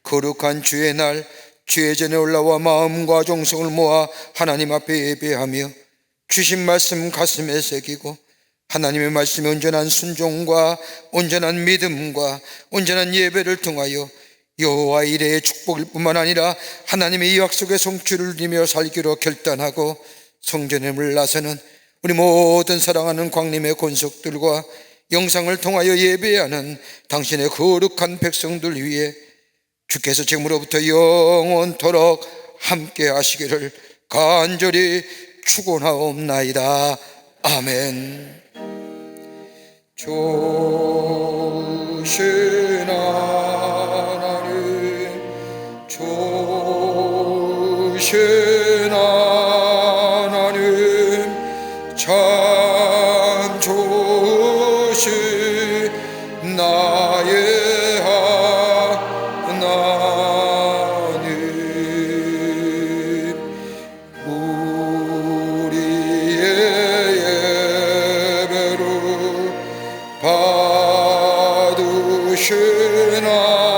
거룩한 주의 날 주의 전에 올라와 마음과 정성을 모아 하나님 앞에 예배하며 주신 말씀 가슴에 새기고 하나님의 말씀에 온전한 순종과 온전한 믿음과 온전한 예배를 통하여 여호와 이레의 축복일 뿐만 아니라 하나님의 이 약속의 성취를 누리며 살기로 결단하고 성전에 물러서는 우리 모든 사랑하는 광림의 권속들과 영상을 통하여 예배하는 당신의 거룩한 백성들 위해 주께서 지금으로부터 영원토록 함께 하시기를 간절히 축원하옵나이다. 아멘. 좋으신 하나님, 좋으신 하나님, 참 좋으신 나의 하나님, 우리의 예배를 받으시나